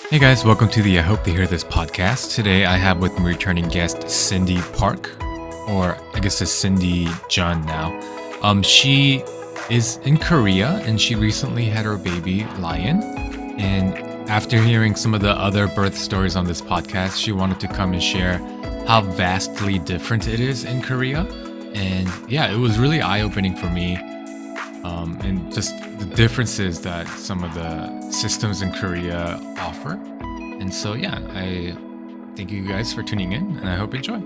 Hey guys, welcome to the I Hope They Hear This podcast. Today I have with me returning guest Cindy Park, or I guess it's Cindy Jun now. She is in Korea and she recently had her baby Lion. And after hearing some of the other birth stories on this podcast, she wanted to come and share how vastly different it is in Korea. And yeah, it was really eye-opening for me. And just the differences that some of the systems in Korea offer. And so, yeah, I thank you guys for tuning in and I hope you enjoy.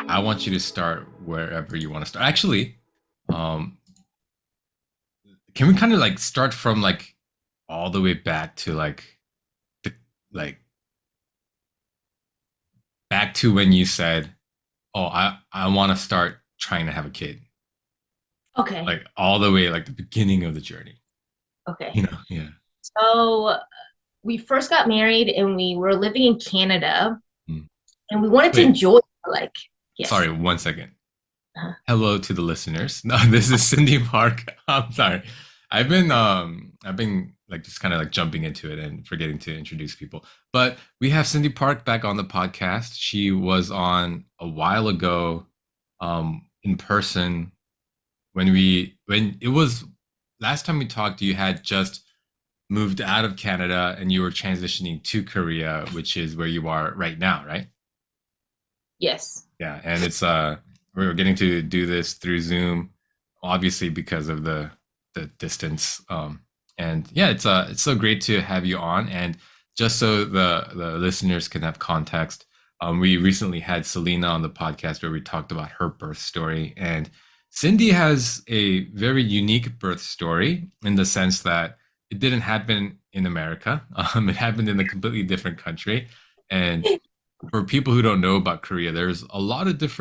I want you to start wherever you want to start. Actually, can we kind of like start from like all the way back to the like back to when you said, "Oh, I want to start trying to have a kid." Okay. Like all the way like the beginning of the journey. Okay. Yeah. So we first got married and we were living in Canada Mm. and we wanted to Wait, enjoy like yes. sorry, 1 second. Uh-huh. Hello to the listeners. No, this is Cindy Park. I'm sorry. I've been like just kind of like jumping into it and forgetting to introduce people. But we have Cindy Park back on the podcast. She was on a while ago in person when it was last time we talked, you had just moved out of Canada and you were transitioning to Korea, which is where you are right now, right? Yes. Yeah, and it's we're getting to do this through Zoom, obviously because of the distance. And yeah, it's so great to have you on. And just so the listeners can have context, we recently had Selena on the podcast where we talked about her birth story. And Cindy has a very unique birth story in the sense that it didn't happen in America. It happened in a completely different country. And for people who don't know about Korea, there's a lot of just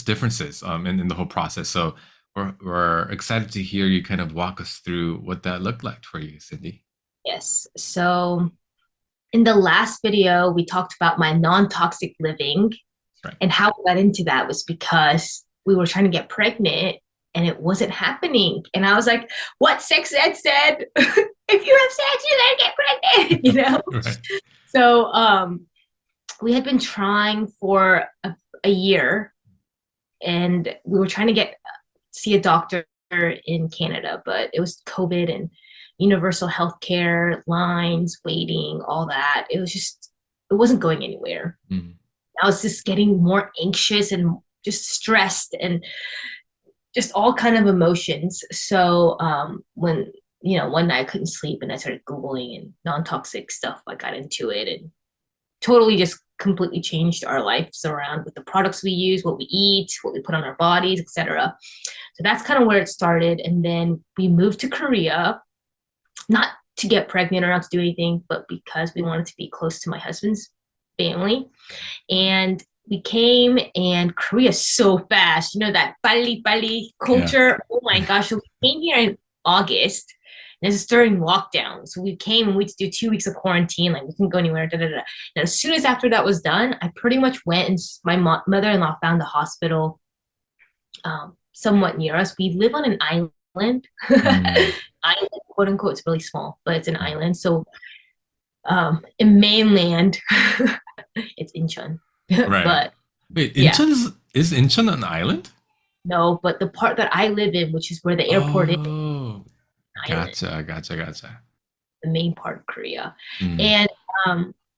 differences in the whole process. So we're excited to hear you kind of walk us through what that looked like for you, Cindy. Yes. So in the last video we talked about my non-toxic living That's right. and how we got into that was because we were trying to get pregnant and it wasn't happening. And I was like, what sex ed said? If you have sex, you gotta get pregnant, Right. So we had been trying for a year and we were trying to get see a doctor in Canada, but it was COVID and universal health care lines, waiting, all that. It wasn't going anywhere. Mm. I was just getting more anxious and just stressed and just all kind of emotions. So when one night I couldn't sleep and I started Googling and non-toxic stuff, I got into it and totally just completely changed our lives around with the products we use, what we eat, what we put on our bodies, etc. So that's kind of where it started. And then we moved to Korea, not to get pregnant or not to do anything, but because we wanted to be close to my husband's family. And we came, and Korea is so fast. You know, that pali pali Yeah. culture. Oh my gosh. So we came here in August. And this is during lockdown. So we came and we had to do 2 weeks of quarantine. Like, we couldn't go anywhere. Da, da, da. And as soon as after that was done, I pretty much went and my mother-in-law found a hospital somewhat near us. We live on an island. Mm. Island, quote unquote, it's really small, but it's an Mm. island. So in mainland, it's Incheon. Right. But Wait, yeah, is Incheon an island? no, but the part that I live in, which is where the airport is, Oh, an island, gotcha. the main part of Korea. Mm. And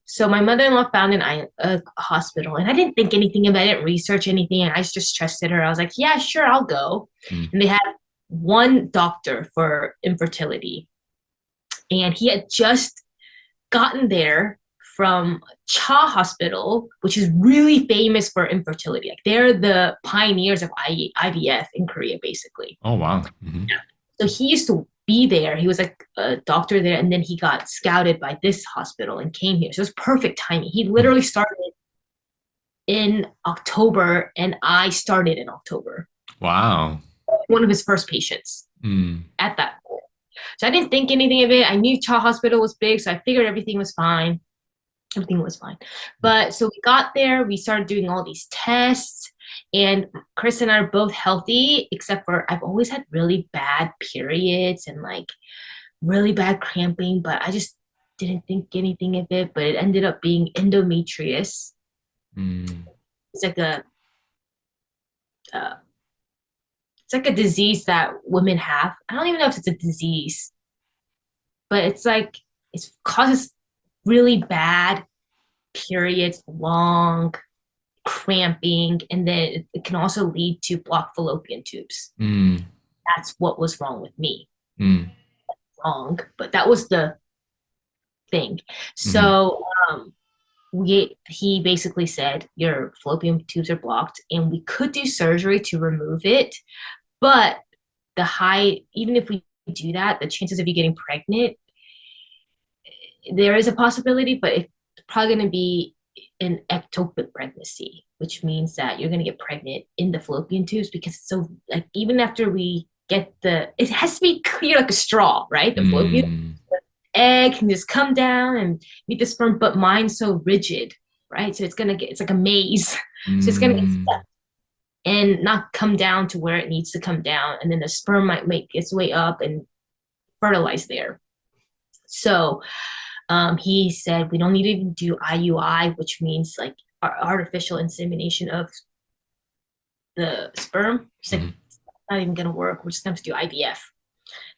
so my mother-in-law found a hospital, and I didn't think anything about it, I didn't research anything, and I just trusted her. I was like, yeah, sure, I'll go. Mm. And they had one doctor for infertility, and he had just gotten there from Cha Hospital, which is really famous for infertility. Like, they're the pioneers of IVF in Korea, basically. Oh wow. Hmm. Yeah. So he used to be there. He was like a doctor there, and then he got scouted by this hospital and came here. So it was perfect timing. He literally started in October, and I started in October. Wow. One of his first patients Mm. at that point. So I didn't think anything of it. I knew Cha Hospital was big, so I figured everything was fine. Everything was fine. But so we got there, we started doing all these tests, And Chris and I are both healthy, except for I've always had really bad periods and like really bad cramping, but I just didn't think anything of it. But it ended up being endometrius. Mm, It's like a uh, it's like a disease that women have. I don't even know if it's a disease, but it's like it causes really bad periods, long cramping, and then it can also lead to blocked fallopian tubes. mm, That's what was wrong with me. mm, Wrong, but that was the thing. mm, So he basically said your fallopian tubes are blocked, and we could do surgery to remove it, but even if we do that, the chances of you getting pregnant, there is a possibility, but it's probably going to be an ectopic pregnancy, which means that you're going to get pregnant in the fallopian tubes because so like even after we get it has to be clear like a straw, right? The fallopian mm, egg can just come down and meet the sperm, but mine's so rigid, right? So it's like a maze. So it's gonna get mm. stuck and not come down to where it needs to come down, and then the sperm might make its way up and fertilize there. So he said we don't need to do IUI, which means like artificial insemination of the sperm. He's like, Mhm. it's not even gonna work. We're just gonna have to do IVF.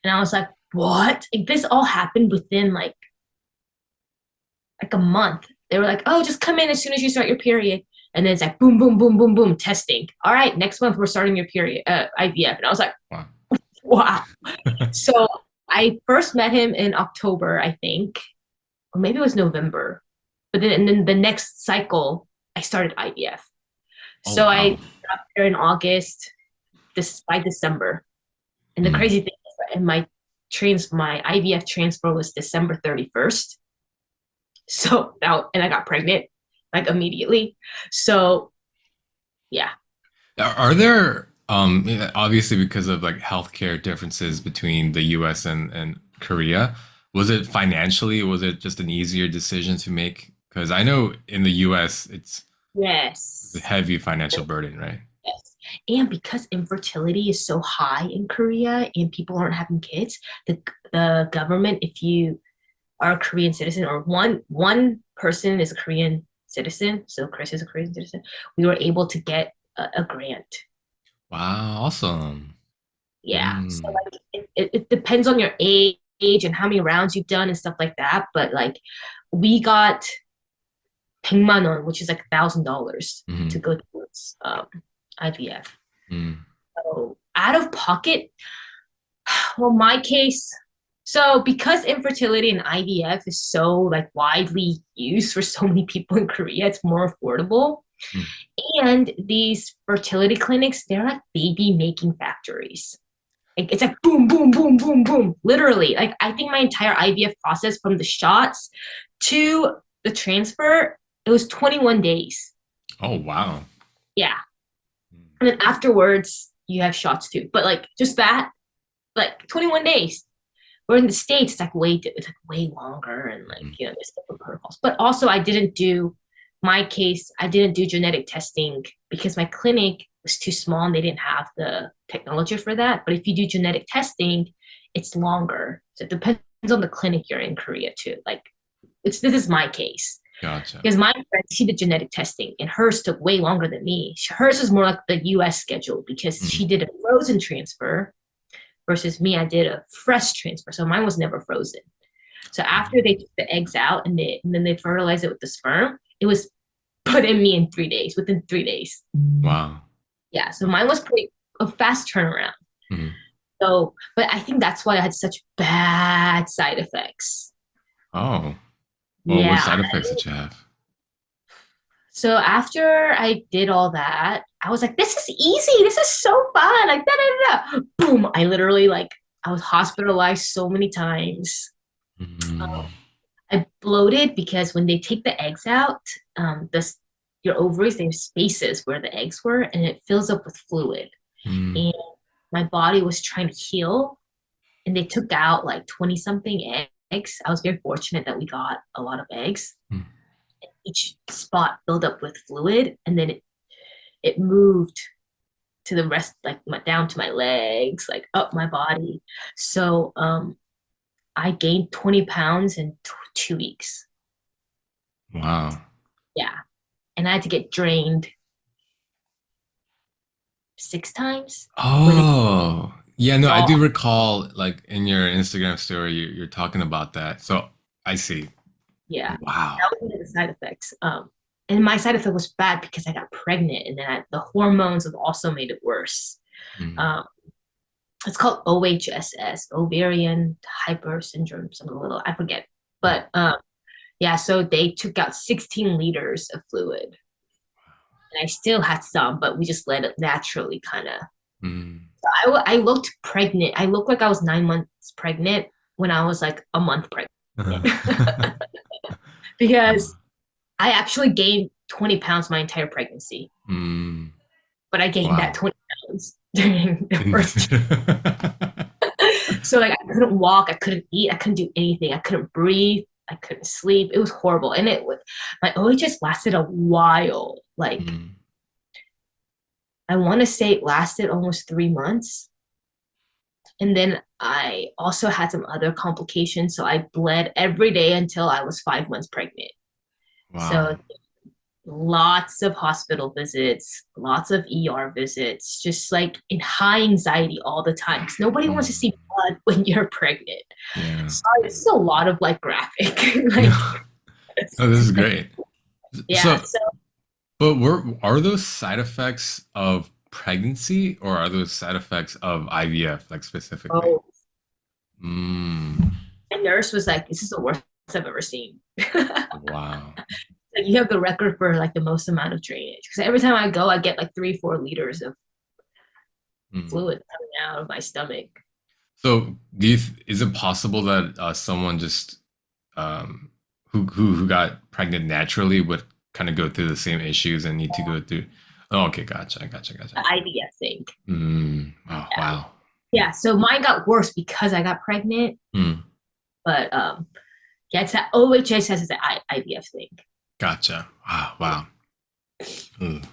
And I was like, what? Like, this all happened within like a month. They were like, oh, just come in as soon as you start your period. And then it's like boom, boom, boom, boom, boom, testing. All right, next month we're starting your period IVF. And I was like, Wow. wow. So I first met him in October, I think, or maybe it was November. But then and then the next cycle, I started IVF. Oh So I wow. got there in August, this by December. And the Mm. crazy thing is that my IVF transfer was December 31st. So now, and I got pregnant like immediately. So yeah, Are there yeah, obviously because of like healthcare differences between the US and Korea, was it financially, was it just an easier decision to make? Because I know in the US it's a yes, heavy financial burden, right? yes. And because infertility is so high in Korea and people aren't having kids, the government, if you are a Korean citizen or one person is a Korean citizen, so Chris is a Korean citizen, we were able to get a grant. Wow, awesome. Yeah. So Mm, like it depends on your age and how many rounds you've done and stuff like that. But like we got 100만 won, which is like $1,000 to mhm, go towards IVF. mm, So out of pocket, well, my case, so because infertility and IVF is so like widely used for so many people in Korea, it's more affordable. mm. And these fertility clinics, they're like baby making factories. Like it's like boom, boom, boom, boom, boom. Literally. Like I think my entire IVF process from the shots to the transfer, it was 21 days. Oh wow. Yeah. And then afterwards, you have shots too. But like just that, like 21 days. Where in the States, it's like way longer and like, Mhm. there's different protocols. But also I didn't do my case, I didn't do genetic testing because my clinic was too small and they didn't have the technology for that. But if you do genetic testing, it's longer. So it depends on the clinic you're in Korea too. Like this is my case. Gotcha. Because my friend, she did genetic testing and hers took way longer than me. Hers was more like the US schedule because she Mm. did a frozen transfer versus me, I did a fresh transfer. So mine was never frozen. So after they took the eggs out and then they fertilized it with the sperm, it was put in me in 3 days, within 3 days. Wow. Yeah. So mine was pretty a fast turnaround. Mhm. So, but I think that's why I had such bad side effects. Oh. Well, what Yeah. side effects did you have? So after I did all that, I was like, this is easy. This is so fun. Like, da, da, da, da. Boom. I literally, like, I was hospitalized so many times. Mm. I bloated because when they take the eggs out, this your ovaries, they have spaces where the eggs were, and it fills up with fluid. Mm. And my body was trying to heal, and they took out like 20 something eggs. I was very fortunate that we got a lot of eggs. Mm. Each spot filled up with fluid, and then it moved to the rest, like down to my legs, like up my body. So I gained 20 pounds in 2 weeks. Wow. Yeah. And I had to get drained 6 times. But it Oh, yeah, no, I all, do recall like in your Instagram story, you're talking about that. So I see. yeah, Wow. that was one of the side effects. And my side effect was bad because I got pregnant, and then the hormones have also made it worse. Mm, Um, it's called OHSS, ovarian hyper syndrome, something little, I forget. mm, But yeah, so they took out 16 liters of fluid. And I still had some, but we just let it naturally kind of. mm. I looked pregnant. I looked like I was 9 months pregnant when I was like a month pregnant because I actually gained 20 pounds my entire pregnancy, Mm, but I gained that wow. 20 pounds during the first. So like I couldn't walk, I couldn't eat, I couldn't do anything, I couldn't breathe, I couldn't sleep. It was horrible, and it was my OHS lasted a while. Like Mm, I want to say it lasted almost 3 months. And then I also had some other complications. So I bled every day until I was 5 months pregnant. So wow. lots of hospital visits, lots of ER visits, just like in high anxiety all the time. Because nobody wants to see Mm, blood when you're pregnant. yeah. Sorry, this is a lot of like graphic. No, Like, no, this is great. yeah. So, So, but are those side effects of pregnancy or are those side effects of IVF, like specifically? oh, Mm, my nurse was like, this is the worst I've ever seen. Like, wow. you have the record for like the most amount of drainage. Because every time I go, I get like 3, 4 liters of Mm. fluid coming out of my stomach. So, is it possible that someone just um, who got pregnant naturally would kind of go through the same issues and need to go through? Oh, okay, gotcha. The IVF thing. Oh, Yeah. wow. Yeah. So mine got worse because I got pregnant. Mm, But yeah, it's that OHS has the IVF thing. gotcha. Wow. Mm,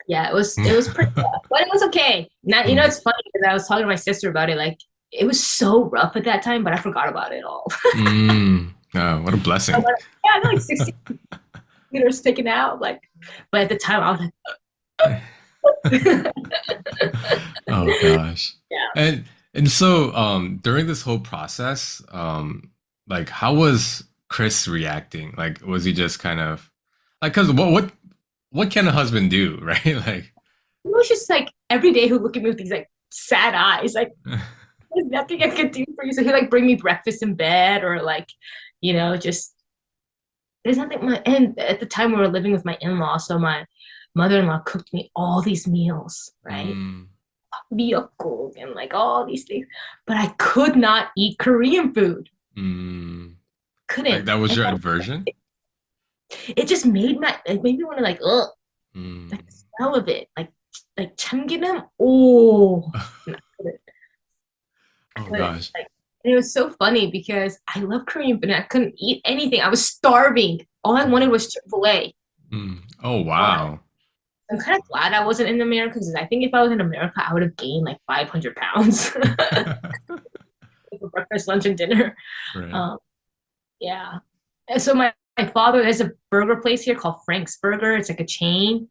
Yeah, it was pretty rough, but it was okay. Now mm, it's funny because I was talking to my sister about it. Like it was so rough at that time, but I forgot about it all. oh, what a I'm blessing. like, yeah, I got like 60 liters taken out. Like, but at the time I was like, Oh gosh. yeah. And so during this whole process, like how was Chris reacting? Like was he just kind of like cuz what can a husband do, right? Like It was just like every day he'd look at me with these like sad eyes, like there's nothing I could do for you. So he'd like bring me breakfast in bed or like, just there's nothing my and at the time we were living with my in-law, so my mother-in-law cooked me all these meals, right? mm, Miyoko and like all these things. But I could not eat Korean food. mm, like Couldn't. that was And your aversion? it just it made me want to like like the Mm. smell of it. Like chamginim. Oh, no, I Oh couldn't. gosh. Like and it was so funny because I love Korean food and I couldn't eat anything. I was starving. All I wanted was Chick-fil-A. Mm. Oh wow. I'm kind of glad I wasn't in America because I think if I was in America, I would have gained like 500 pounds for breakfast, lunch, and dinner. Right. Um, yeah. And so my father, there's a burger place here called Frank's Burger. It's like a chain.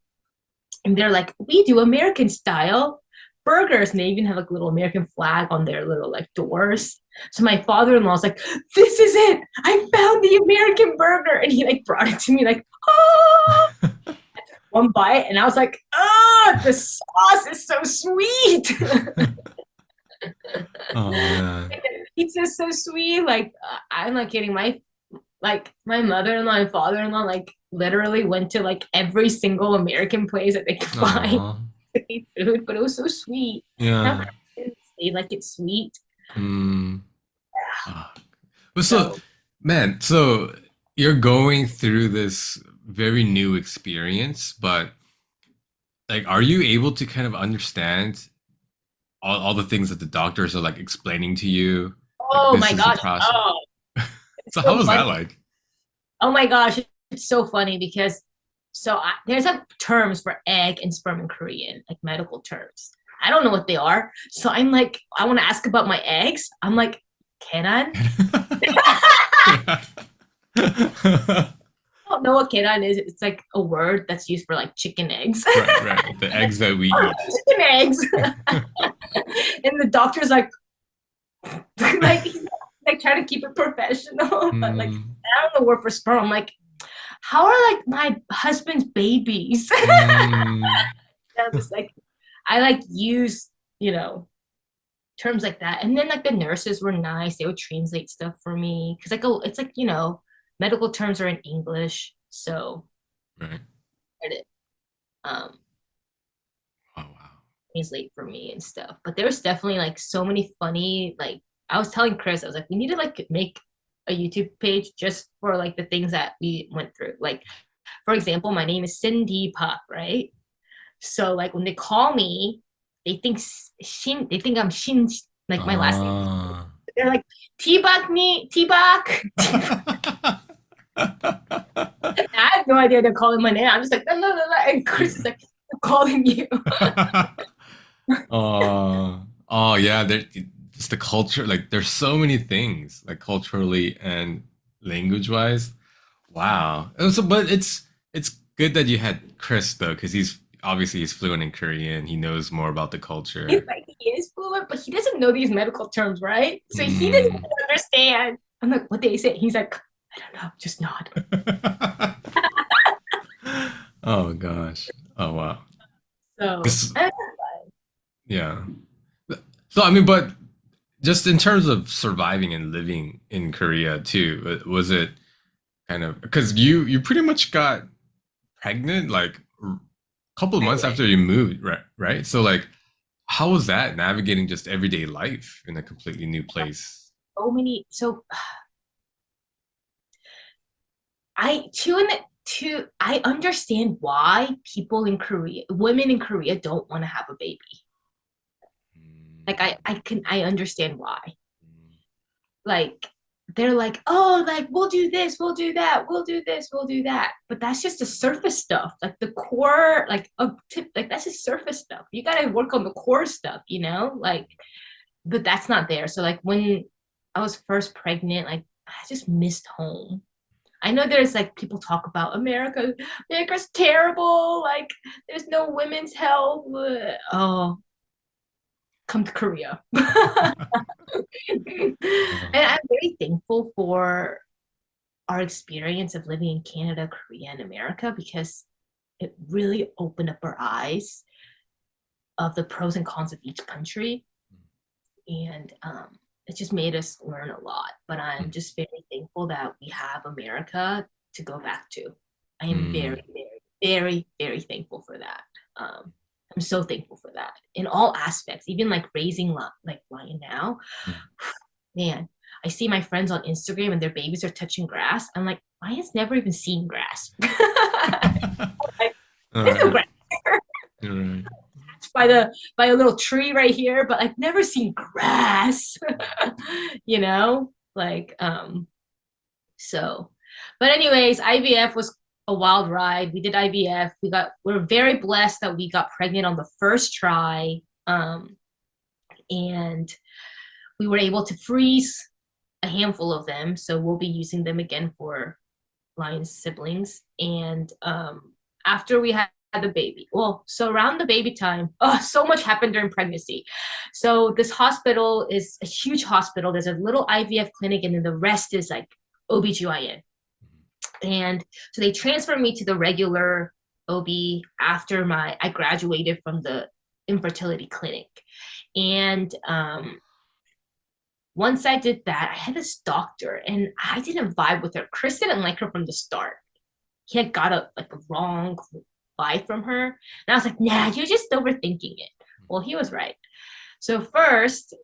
And they're like, we do American style burgers. And they even have like a little American flag on their little like doors. So my father-in-law's like, this is it. I found the American burger. And he like brought it to me like, oh, one bite. And I was like, oh, the sauce is so sweet. Oh man. Pizza is so sweet. Like I'm not kidding. My mother-in-law and father-in-law like literally went to like every single American place that they could find Oh. to eat food, but it was so sweet. Now Yeah. they like it sweet. Mm. Ah. But so, So man, so you're going through this very new experience, but like, are you able to kind of understand all the things that the doctors are like explaining to you? Like, oh this my is the gosh. process. Oh, it's So, how so was that funny. like? Oh my gosh, it's so funny because So there's like terms for egg and sperm in Korean, like medical terms. I don't know what they are. So I'm like, I want to ask about my eggs. I'm like, keran? Yeah. I don't know what keran is. It's like a word that's used for like chicken eggs. Right, right. The eggs that we Oh, eat. chicken eggs. And the doctor's like, like he's like trying to keep it professional, but like Mm, I don't know the word for sperm. I'm like, how are like my husband's babies? mm. I'm just like, I like use, terms like that. And then like the nurses were nice. They would translate stuff for me. Cause like it's like, medical terms are in English. So Right. it um Oh wow. translate for me and stuff. But there's definitely like so many funny, like I was telling Chris, I was like, we need to like make a YouTube page just for like the things that we went through. Like, for example, my name is Cindy Pop, right? So like when they call me, they think I'm Shin, like my last name. Ah. They're like T-Bak me, T-Bak. I have no idea they're calling my name. I'm just like, la, la, la, la. And Chris is like, I'm calling you. Oh yeah, there just the culture, like there's so many things, like culturally and language wise. Wow. But it's good that you had Chris though, because he's fluent in Korean. He knows more about the He's culture. like, he is fluent, but he doesn't know these medical terms, right? So he doesn't Mm. even understand. I'm like, what they say? He's like, I don't know, just nod. Oh gosh. Oh wow. So, This, yeah. So I mean, but just in terms of surviving and living in Korea too, was it kind of because you pretty much got pregnant like a couple of right months away. after you moved, right? Right. So like, how was that navigating just everyday life in a completely new place? So I understand why women in Korea don't want to have a baby. Like I understand why. Like they're like, oh, like we'll do this, we'll do that, we'll do this, we'll do that. But that's just the surface stuff. Like the core, like a tip, like that's just surface stuff. You gotta work on the core stuff, Like, but that's not there. So like when I was first pregnant, like I just missed home. I know there's like people talk about America's terrible, like there's no women's health. Oh, come to Korea. And I'm very thankful for our experience of living in Canada, Korea, and America because it really opened up our eyes of the pros and cons of each country. And it just made us learn a lot. But I'm just very thankful that we have America to go back to. I am very, Mm. very, very, very thankful for that. Um, I'm so thankful for that in all aspects, even like raising like Lion now. Man, I see my friends on Instagram and their babies are touching grass. I'm like, Lions never even seen grass. Like, All there's no right. grass All right. by a little tree right here, but I've never seen grass. Like so. But anyways, IVF was a wild ride. We did IVF. We're very blessed that we got pregnant on the first try. And we were able to freeze a handful of them. So we'll be using them again for Lion's siblings. And after we had the baby, well, so around the baby time, oh, so much happened during pregnancy. So this hospital is a huge hospital. There's a little IVF clinic, and then the rest is like OBGYN. And so they transferred me to the regular OB after I graduated from the infertility clinic. And once I did that, I had this doctor and I didn't vibe with her. Chris didn't like her from the start. He had got a wrong vibe from her. And I was like, nah, you're just overthinking it. Well, he was right. So first,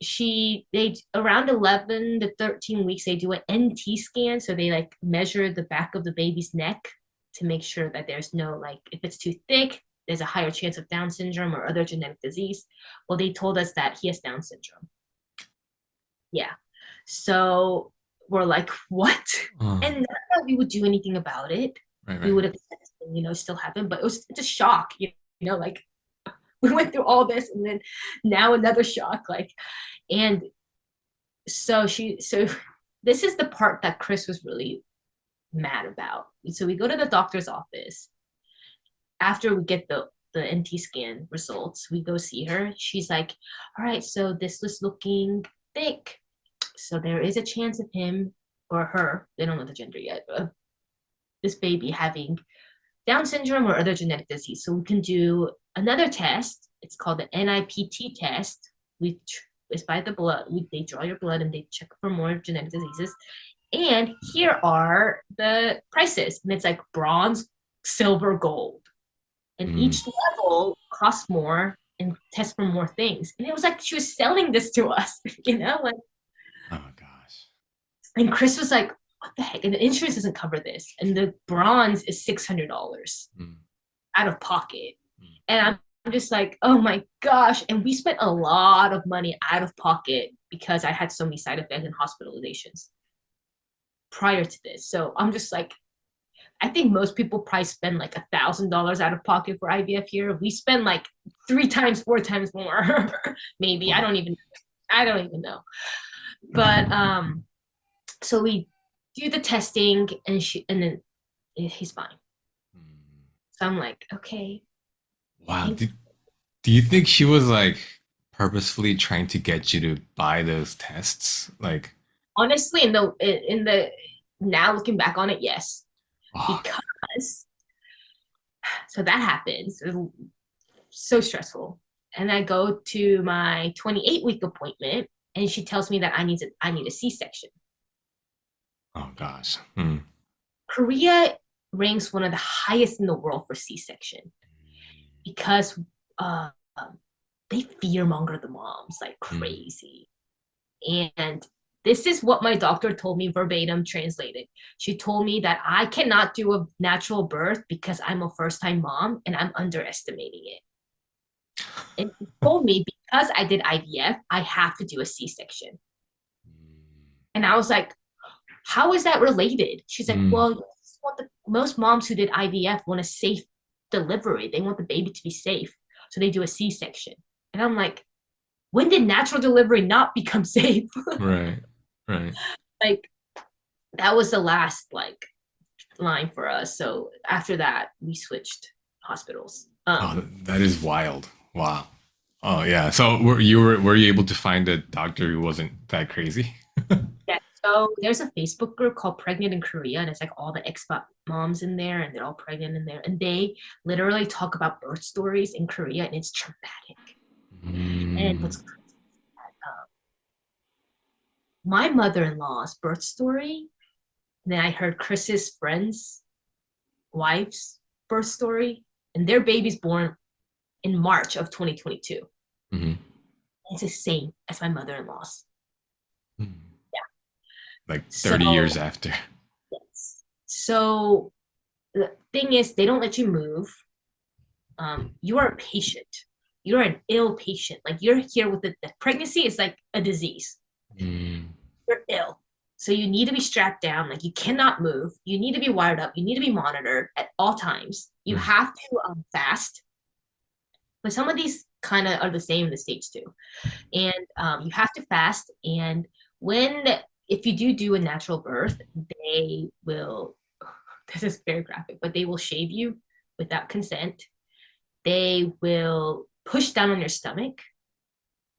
they around 11 to 13 weeks, they do an NT scan. So they like measure the back of the baby's neck to make sure that there's no like if it's too thick, there's a higher chance of Down syndrome or other genetic disease. Well, they told us that he has Down syndrome. Yeah. So we're like, what? Oh, And not that we would do anything about it. right, We right. would have assessed and, it still happened, but it's a shock, like we went through all this and then now another shock, like, and so this is the part that Chris was really mad about. So we go to the doctor's office after we get the NT scan results. We go see her. She's like, all right, so this was looking thick. So there is a chance of him or her, they don't know the gender yet, of this baby having Down syndrome or other genetic disease. So we can do another test. It's called the NIPT test. It's by the blood. They draw your blood and they check for more genetic diseases. And here are the prices. And it's like bronze, silver, gold. And each level costs more and tests for more things. And it was like she was selling this to us, like. Oh my gosh. And Chris was like, what the heck? And the insurance doesn't cover this. And the bronze is $600 out of pocket. And I'm just like, oh my gosh. And we spent a lot of money out of pocket because I had so many side effects and hospitalizations prior to this. So I'm just like, I think most people probably spend like $1,000 out of pocket for IVF here. We spend like 3 times, 4 times more, maybe. Wow. I don't even know. But so we do the testing and then he's fine. So I'm like, okay. Wow. Do you think she was like purposefully trying to get you to buy those tests? Like, Honestly, in the now looking back on it, yes. oh, Because so that happens. It was so stressful. And I go to my 28-week appointment and she tells me that I need a C-section. oh gosh. Korea ranks one of the highest in the world for C-section because they fearmonger the moms like crazy. And this is what my doctor told me verbatim translated. She told me that I cannot do a natural birth because I'm a first-time mom and I'm underestimating it. And she told me because I did IVF, I have to do a C-section. And I was like, how is that related? She's like, well, most moms who did IVF want a safe delivery. They want the baby to be safe. So they do a C-section. And I'm like, when did natural delivery not become safe? Right. Like, that was the last line for us. So after that, we switched hospitals. Oh, that is wild. Wow. Oh yeah. So were you able to find a doctor who wasn't that crazy? Yeah. So there's a Facebook group called Pregnant in Korea, and it's like all the expat moms in there, and they're all pregnant in there, and they literally talk about birth stories in Korea, and it's traumatic. And what's my mother-in-law's birth story, and then I heard Chris's friend's wife's birth story, and their baby's born in March of 2022. It's the same as my mother-in-law's. Yeah. Like 30 years after. Yes. So the thing is, they don't let you move. You are a patient. You're an ill patient. Like, you're here with the pregnancy is like a disease. You're ill. So you need to be strapped down. Like, you cannot move. You need to be wired up. You need to be monitored at all times. You have to fast. But some of these kind of are the same in the States too. And you have to fast. And if you do a natural birth, they will, this is very graphic, but they will shave you without consent. They will push down on your stomach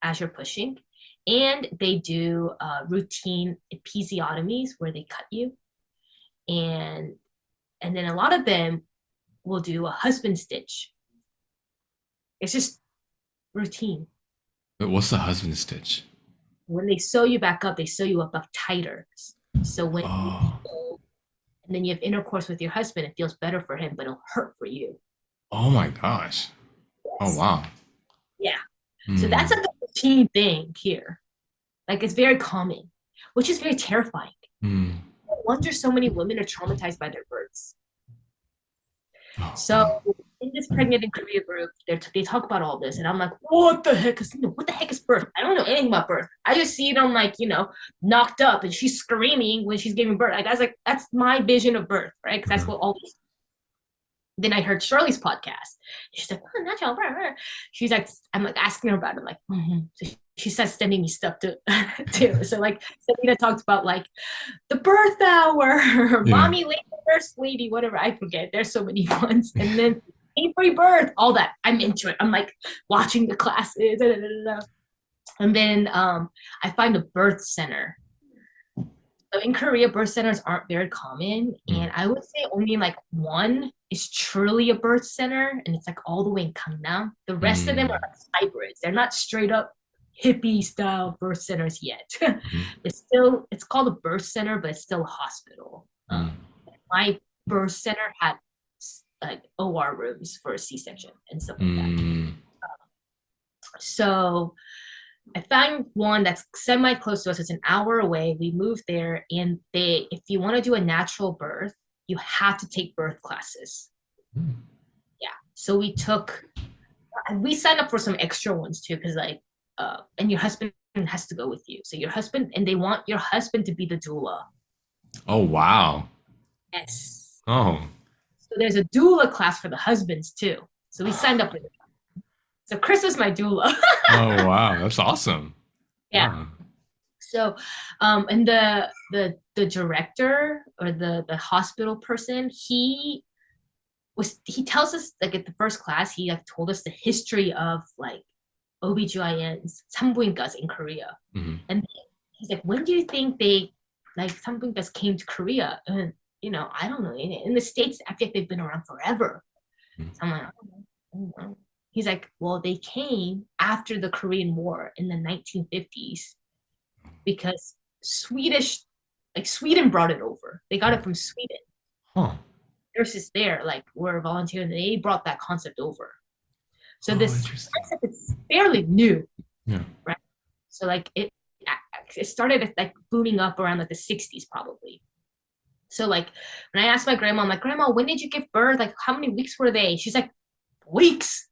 as you're pushing. And they do routine episiotomies where they cut you. And then a lot of them will do a husband stitch. It's just routine. But what's the husband stitch? When they sew you back up, they sew you up tighter. So when and then you have intercourse with your husband, it feels better for him, but it'll hurt for you. Oh my gosh. Yes. Oh wow. Yeah. So that's like a routine thing here. Like, it's very common, which is very terrifying. No wonder so many women are traumatized by their births. So in this Pregnant in Korea group, they talk about all this, and I'm like, what the heck is birth? I don't know anything about birth. I just see it on Knocked Up, and she's screaming when she's giving birth. Like, that's my vision of birth, right? Because that's what all these. Then I heard Shirley's podcast. She's like, oh, natural. Blah, blah. She's like, I'm like asking her about it. I'm like, so she starts sending me stuff to too. So like Selena talked about like the birth hour, Yeah. mommy lady, first lady, whatever. I forget. There's so many ones. And then free birth, all that. I'm into it. I'm like watching the classes. Da, da, da, da. And then I find a birth center. So in Korea, birth centers aren't very common, Mm. and I would say only like one is truly a birth center, and it's like all the way in Gangnam. The rest of them are Mm. like hybrids. They're not straight up hippie style birth centers yet. Mm. It's called a birth center, but it's still a hospital. Mm. My birth center had like OR rooms for a C-section and stuff like that. Mm. So I found one that's semi close to us. It's an hour away. We moved there, and if you want to do a natural birth, you have to take birth classes. Mm. Yeah. So we signed up for some extra ones too, because and your husband has to go with you. So your husband, and they want your husband to be the doula. Oh, wow. Yes. Oh. So there's a doula class for the husbands too. So we signed up for it. So Chris was my doula. Oh, wow. That's awesome. Yeah. Wow. So, and the director or the hospital person, he tells us like at the first class, he like told us the history of like OBGYNs, 산부인과s in Korea. Mhm. And he's like, when do you think they like 산부인과s came to Korea? And I don't know. In the States, I feel like they've been around forever. Mhm. So I'm like, I don't know. He's like, well, they came after the Korean War in the 1950s because Sweden brought it over. They got it from Sweden. Huh. Nurses there, like, were volunteering. They brought that concept over. So Oh, this interesting. concept is fairly new, Yeah. right? So like it started like booming up around like the 60s probably. So like when I asked my grandma, I'm like, Grandma, when did you give birth? Like how many weeks were they? She's like, weeks.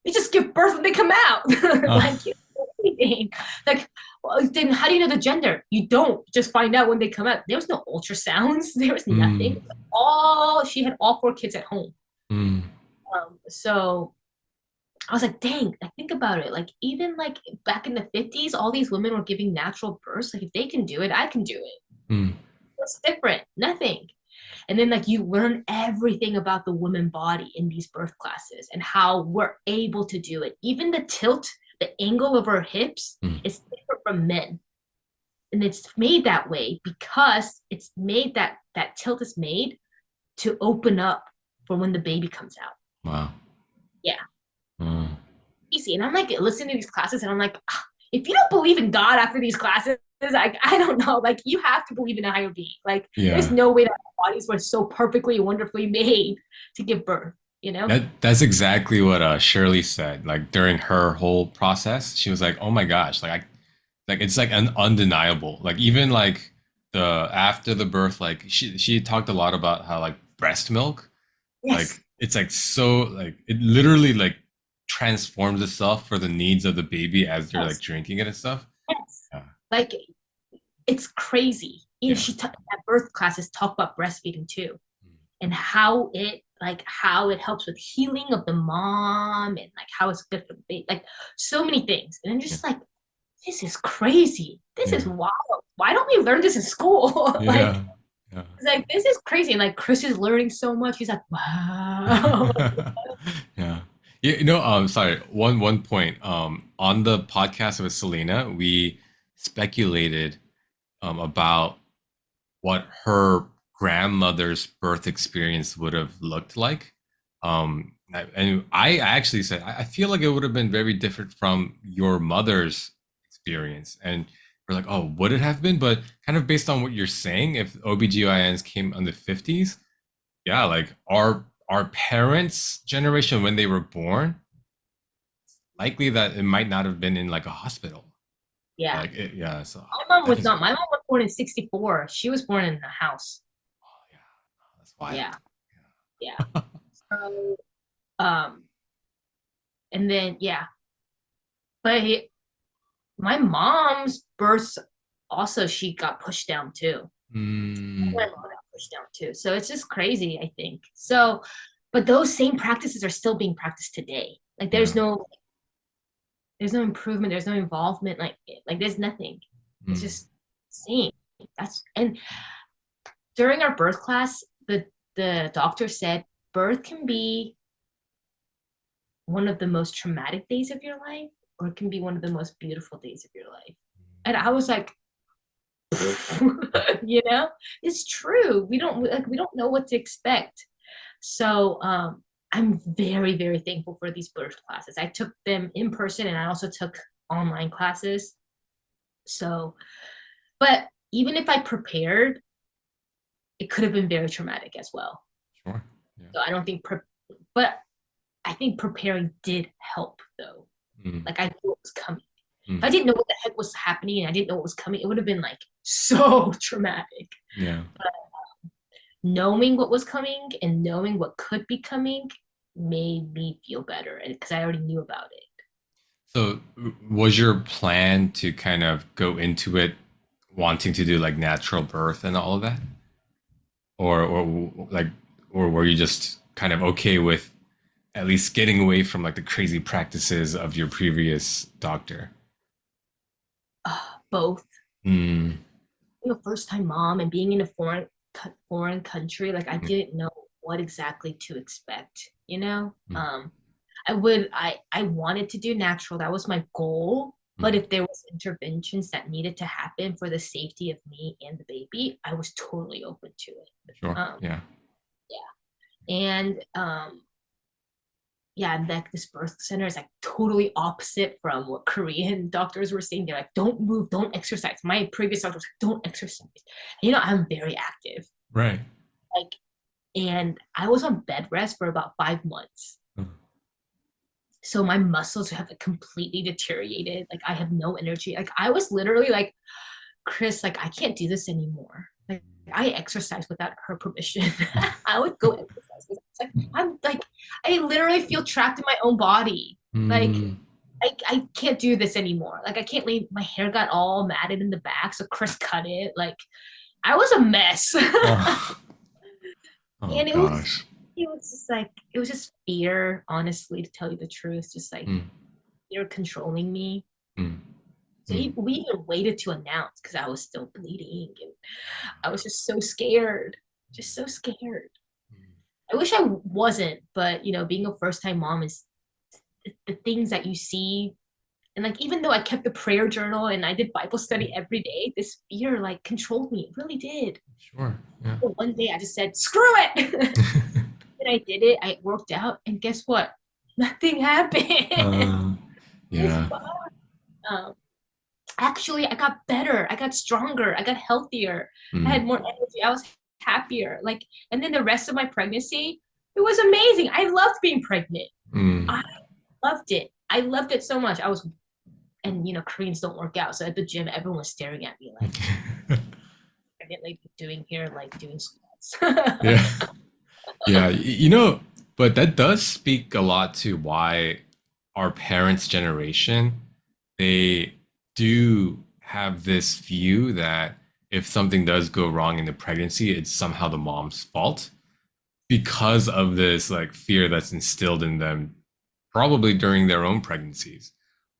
They just give birth when they come out. Uh, Like anything. Like, well, then how do you know the gender? You don't just find out when they come out. There was no ultrasounds. There was nothing. mm, She had all four kids at home. mm, So I was like, dang, like think about it. Like even like back in the 50s, all these women were giving natural births. Like if they can do it, I can do it. mm. What's different? Nothing. And then like you learn everything about the woman body in these birth classes and how we're able to do it. Even the tilt, the angle of our hips Mm. is different from men. And it's made that way because it's made that tilt is made to open up for when the baby comes out. Wow. Yeah. Mm. Easy. And I'm like listening to these classes and I'm like, if you don't believe in God after these classes, like I don't know, like you have to believe in a higher being. Like there's Yeah. no way that our bodies were so perfectly, wonderfully made to give birth, you know? That's exactly what Shirley said. Like during her whole process, she was like, "Oh my gosh, like it's like an undeniable. Like even like the after the birth, like she talked a lot about how like breast milk, Yes. like it's like so like it literally like transforms itself for the needs of the baby as they're like Yes. drinking it and stuff. Yes. Yeah. Like it's crazy. Yeah. At birth classes talk about breastfeeding too, and how it helps with healing of the mom and like how it's good for the baby, like so many things. And I'm Yeah. just like, this is crazy. This is Yeah. wild. Why don't we learn this in school? Like, Yeah. Yeah. it's like this is crazy. And like Chris is learning so much. He's like, wow. Yeah. Sorry, one point. On the podcast with Selena, we speculated about what her grandmother's birth experience would have looked like. And I actually said I feel like it would have been very different from your mother's experience. And we're like, oh, would it have been? But kind of based on what you're saying, if OBGYNs came in the 50s, yeah, like our parents' generation when they were born, likely that it might not have been in like a hospital. Yeah. Like it, yeah, so My mom that was is, not. My mom was born in 64. She was born in a house. oh yeah, that's wild. Yeah. Yeah. So, um, and then yeah, but my mom's birth also she got pushed down too. Mm, My mom got pushed down too. So it's just crazy, I think. So but those same practices are still being practiced today. Like Yeah. there's no improvement, there's no involvement, like there's nothing. It's Mm. just same. That's and during our birth class, the doctor said birth can be one of the most traumatic days of your life, or it can be one of the most beautiful days of your life. And I was like, you know, it's true. We don't know what to expect. So I'm very, very thankful for these birth classes. I took them in person and I also took online classes. So, but even if I prepared, it could have been very traumatic as well. Sure. Yeah. So I don't think, but I think preparing did help though. Mm. Like I knew what was coming. If I Mm. didn't know what the heck was happening and I didn't know what was coming, it would have been like so traumatic. Yeah. But knowing what was coming and knowing what could be coming made me feel better because I already knew about it. So, was your plan to kind of go into it wanting to do like natural birth and all of that, or like, or were you just kind of okay with at least getting away from like the crazy practices of your previous doctor? Both Mm. being a first time mom and being in a foreign country, like I didn't know what exactly to expect, you know? Mm. I wanted to do natural. That was my goal. But Mm. if there was interventions that needed to happen for the safety of me and the baby, I was totally open to it. Sure. Um, Yeah. yeah. And yeah, like this birth center is like totally opposite from what Korean doctors were saying. They're like, don't move, don't exercise. My previous doctor was like, don't exercise. And, you know, I'm very active. Right. Like, and I was on bed rest for about 5 months. Mm. So my muscles have completely deteriorated. Like I have no energy. Like I was literally like, Chris, like I can't do this anymore. Like I exercise without her permission. I would go exercise. It's like I'm like I literally feel trapped in my own body. Like Mm. I can't do this anymore. Like I can't leave. My hair got all matted in the back, so Chris cut it. Like I was a mess. Oh. Oh And gosh. it was just like it was just fear, honestly, to tell you the truth, just like Mm. fear controlling me. Mm. So Mm. we even waited to announce because I was still bleeding and I was just so scared, just so scared. I wish I wasn't, but you know, being a first time mom is the things that you see. And like, even though I kept the prayer journal and I did Bible study every day, this fear like controlled me. It really did. Sure. Yeah. But one day I just said, screw it. And I did it. I worked out, and guess what? Nothing happened. uh, It's yeah. fine. Um, Actually, I got better. I got stronger. I got healthier. I had Mm. more energy. I was happier. Like, and then the rest of my pregnancy, it was amazing. I loved being pregnant. Mm. I loved it. I loved it so much. I was, and you know, Koreans don't work out. So at the gym, everyone was staring at me like, pregnant lady doing here, like doing squats. Yeah. Yeah. You know, but that does speak a lot to why our parents' generation, they do have this view that if something does go wrong in the pregnancy, it's somehow the mom's fault because of this like fear that's instilled in them probably during their own pregnancies.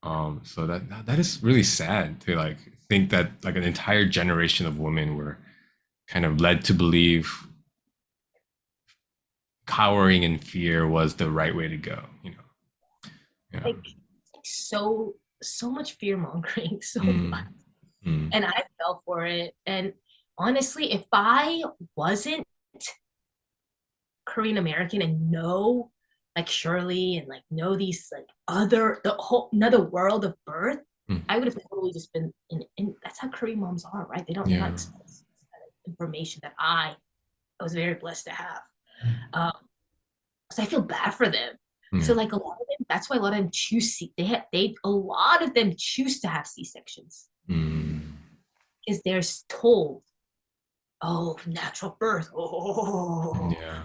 So that is really sad to like think that like an entire generation of women were kind of led to believe cowering in fear was the right way to go. You know. Yeah. Like, so much fear mongering, so much. Mm, mm, And I fell for it. And honestly, if I wasn't Korean American and know like Shirley and like know these like the whole another world of birth, mm. I would have totally just been in that's how Korean moms are, right? They're not Yeah. exposed to this kind of information that I was very blessed to have. Um, so I feel bad for them. So Mm, like a lot of them, that's why a lot of them a lot of them choose to have C-sections mm. because they're told, oh, natural birth, oh, Yeah.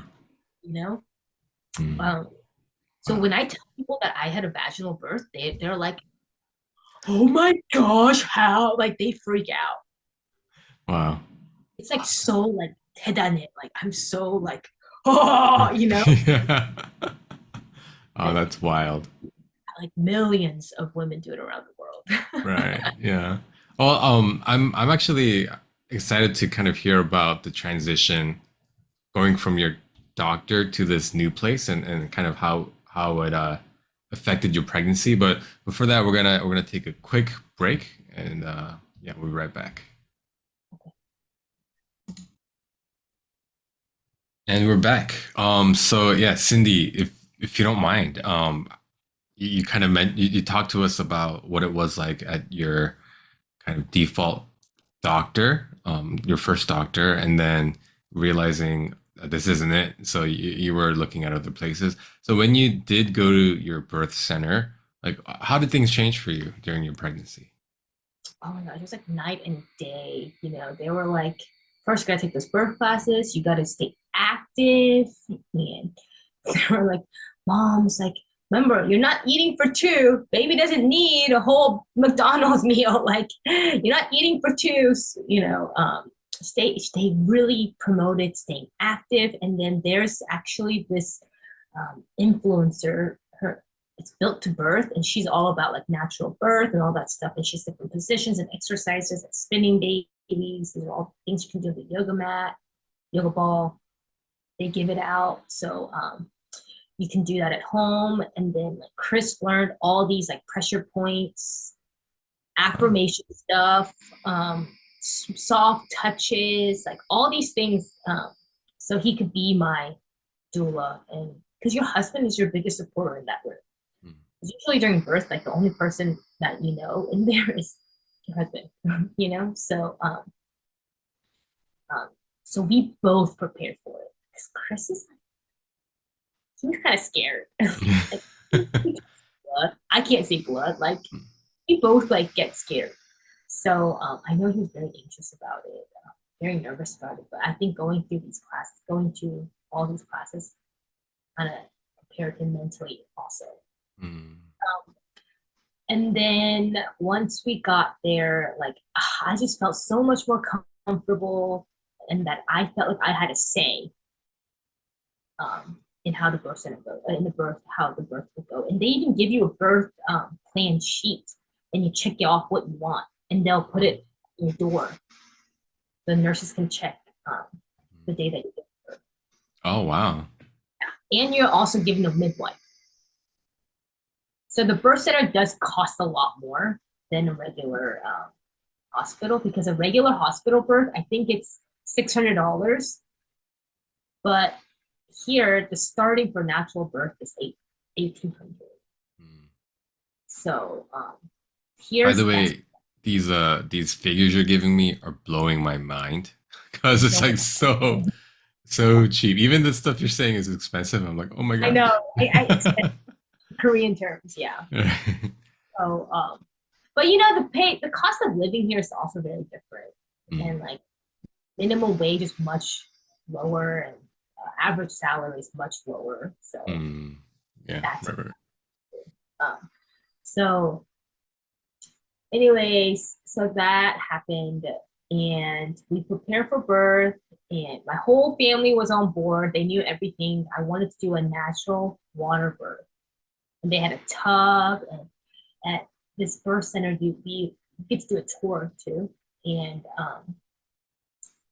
you know. Mm. Um, so Wow. when I tell people that I had a vaginal birth, they're like, oh my gosh, how? Like they freak out. Wow. It's like so like 대단해. Like I'm so like oh, you know, Yeah. Oh, and that's wild. like millions of women do it around the world. Right. Yeah. Well, I'm actually excited to kind of hear about the transition going from your doctor to this new place and kind of how it affected your pregnancy. But before that, we're gonna take a quick break and yeah, we'll be right back. And we're back. So yeah, Cindy, if you don't mind, you kind of meant you talked to us about what it was like at your kind of default doctor, your first doctor, and then realizing that this isn't it. So you were looking at other places. So when you did go to your birth center, like how did things change for you during your pregnancy? Oh my gosh, it was like night and day. You know, they were like, first you gotta take those birth classes, you gotta stay active. And they were like, mom's like, remember, you're not eating for two. Baby doesn't need a whole McDonald's meal. Like, you're not eating for two. You know, they really promoted staying active. And then there's actually this influencer, her it's built to birth, and she's all about like natural birth and all that stuff, and she's different positions and exercises like spinning babies. These are all things you can do with the yoga mat, yoga ball. They give it out, so you can do that at home. And then like Chris learned all these like pressure points, Oh. affirmation stuff, soft touches, like all these things, so he could be my doula. And because your husband is your biggest supporter in that room. Mm. Usually during birth, like the only person that you know in there is your husband, you know? Um, so we both prepared for it. Because Chris is like, he's kind of scared. Like, blood. I can't see blood. Like, we both like get scared. So I know he was very anxious about it, very nervous about it. But I think going through these classes, going to all these classes, kind of prepared him mentally also. Mm. And then once we got there, like I just felt so much more comfortable, and that I felt like I had a say in how the birth center go, in the birth, how the birth would go. And they even give you a birth plan sheet, and you check off what you want, and they'll put Oh. it in your door. The nurses can check the day that you give birth. Oh, wow. And you're also given a midwife. So the birth center does cost a lot more than a regular hospital, because a regular hospital birth, I think it's $600, but here the starting for natural birth is 1800. Mm. So By the here's that's way, these figures you're giving me are blowing my mind because it's no, like so cheap. Even the stuff you're saying is expensive. I'm like, oh my I god. know, I expect Korean terms, yeah. So but you know, the cost of living here is also very different, Mm. and like minimum wage is much lower, and average salary is much lower. So Mm. Yeah, that's right, right. um, so anyways, so that happened, and we prepared for birth, and my whole family was on board. They knew everything. I wanted to do a natural water birth, and they had a tub. And at this birth center, we get to do a tour too. And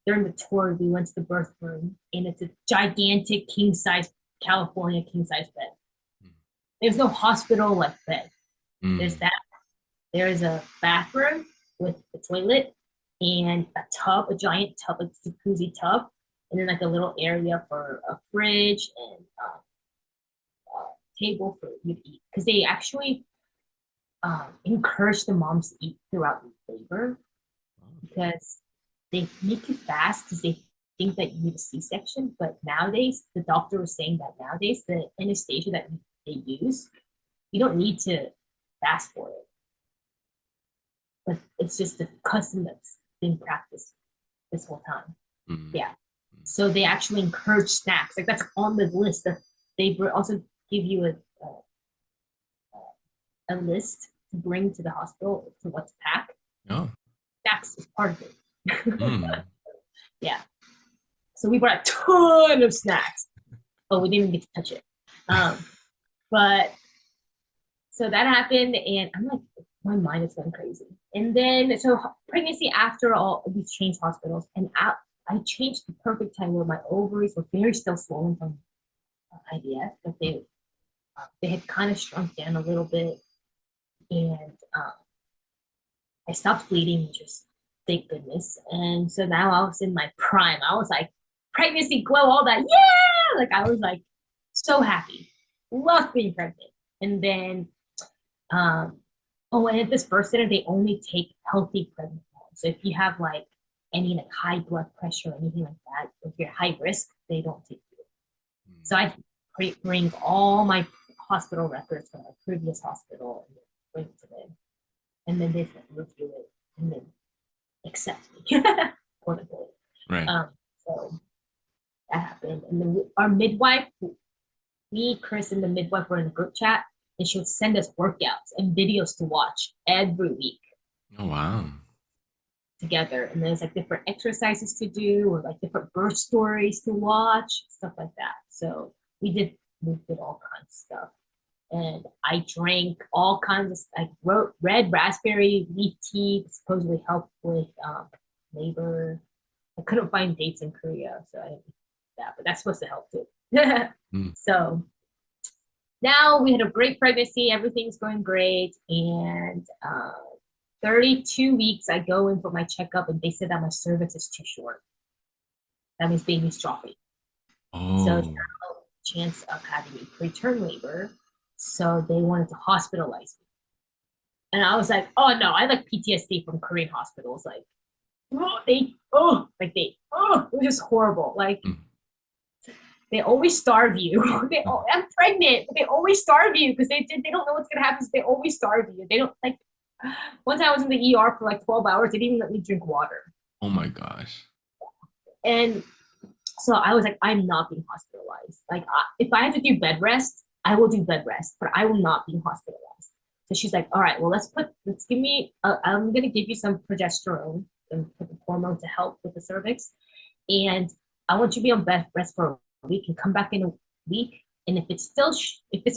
during the tour, we went to the birth room, and it's a gigantic king size California king size bed. There's no hospital like bed. There's Mm. that. There's a bathroom with a toilet and a tub, a giant tub, like a jacuzzi tub, and then like a little area for a fridge and a table for you to eat. Because they actually encourage the moms to eat throughout labor, because they make you fast because they think that you need a C-section. But nowadays, the doctor was saying that nowadays the anesthesia that they use, you don't need to fast for it, but it's just a custom that's been practiced this whole time. Mm. Yeah. So they actually encourage snacks. Like that's on the list. That they also give you a list to bring to the hospital to what to pack. Oh. Snacks is part of it. Mm. Yeah. So we brought a ton of snacks. Oh, we didn't even get to touch it. Um, but so that happened, and I'm like, my mind is going crazy. And then, so pregnancy after all, we changed hospitals, and I changed the perfect time where my ovaries were very still swollen from IVF, but they had kind of shrunk down a little bit, and I stopped bleeding, just thank goodness. And so now I was in my prime. I was like, pregnancy glow, all that, yeah! Like I was like so happy, loved being pregnant. And then oh, and at this birth center, they only take healthy pregnant women. So if you have like any like high blood pressure or anything like that, if you're high risk, they don't take you. So I bring all my hospital records from my previous hospital and bring it to them, and then they review it and then accept me, quote unquote. Right. So that happened, and then our midwife, me, Chris, and the midwife were in a group chat, and she would send us workouts and videos to watch every week Oh, wow. together. And there's like different exercises to do, or like different birth stories to watch, stuff like that. So we did all kinds of stuff. And I drank all kinds of, I wrote red raspberry leaf tea that supposedly helped with labor. I couldn't find dates in Korea, so I didn't do that, but that's supposed to help too. Mm. So now we had a great pregnancy, everything's going great, and 32 weeks I go in for my checkup, and they said that my cervix is too short. That means baby's dropping. So Oh. now chance of having a preterm labor, so they wanted to hospitalize me. And I was like, oh no, I like PTSD from Korean hospitals. Like, it was just horrible. Like, Mm. they always starve you. I'm pregnant, but they always starve you because they don't know what's gonna happen. So they always starve you. They don't like. Once I was in the ER for like 12 hours, they didn't even let me drink water. Oh my gosh. And so I was like, I'm not being hospitalized. Like, if I have to do bed rest, I will do bed rest, but I will not be hospitalized. So she's like, all right, well, I'm going to give you some progesterone and hormone to help with the cervix. And I want you to be on bed rest for a week and come back in a week. And if it's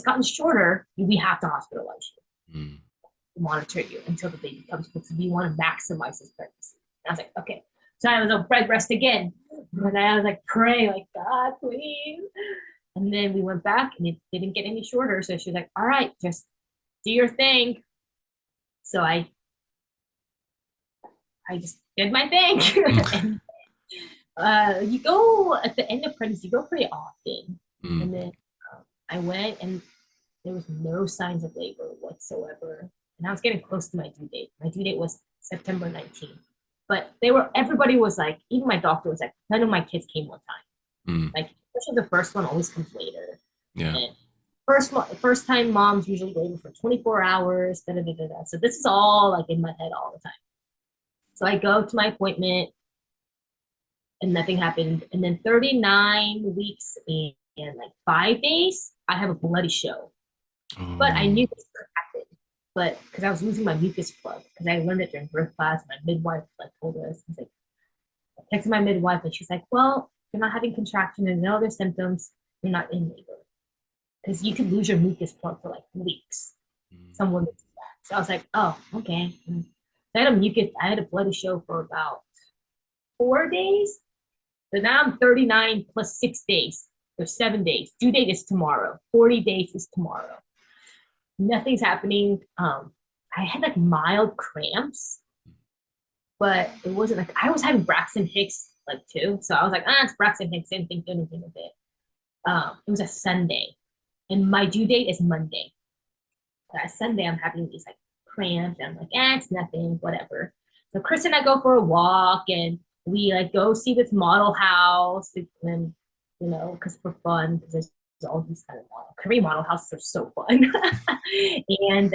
gotten shorter, we have to hospitalize you, Mm. monitor you until the baby comes because we want to maximize this pregnancy. And I was like, okay. So I was on bed rest again. And I was like, pray, like, God, please. And then we went back and it didn't get any shorter. So she was like, all right, just do your thing. So I just did my thing. Mm. And you go at the end of pregnancy, you go pretty often. Mm. And then I went and there was no signs of labor whatsoever. And I was getting close to my due date. My due date was September 19th. But everybody was like, even my doctor was like, none of my kids came on time. Mm. Like, especially the first one always comes later. Yeah. And first time moms usually labor for 24 hours. Da, da, da, da, da. So this is all like in my head all the time. So I go to my appointment and nothing happened. And then 39 weeks and like 5 days, I have a bloody show. But I knew Oh. this could happen. But because I was losing my mucus plug, because I learned it during birth class, my midwife like told us, I was like, I texted my midwife and she's like, well, if you're not having contractions and no other symptoms, you're not in labor. Because you could lose your mucus plug for like weeks. Mm. Some women do that. So I was like, oh, okay. So I had a bloody show for about 4 days. So now I'm 39 plus 6 days. There's 7 days. Due date is tomorrow. 40 days is tomorrow. Nothing's happening. I had like mild cramps, but it wasn't like I was having Braxton Hicks like too. So I was like, it's Braxton Hicks, didn't think anything of it. It was a Sunday, and my due date is Monday. That Sunday, I'm having these like cramps, and I'm like, it's nothing, whatever. So Chris and I go for a walk, and we like go see this model house, and because for fun, because there's all these kind of Korean model houses are so fun, and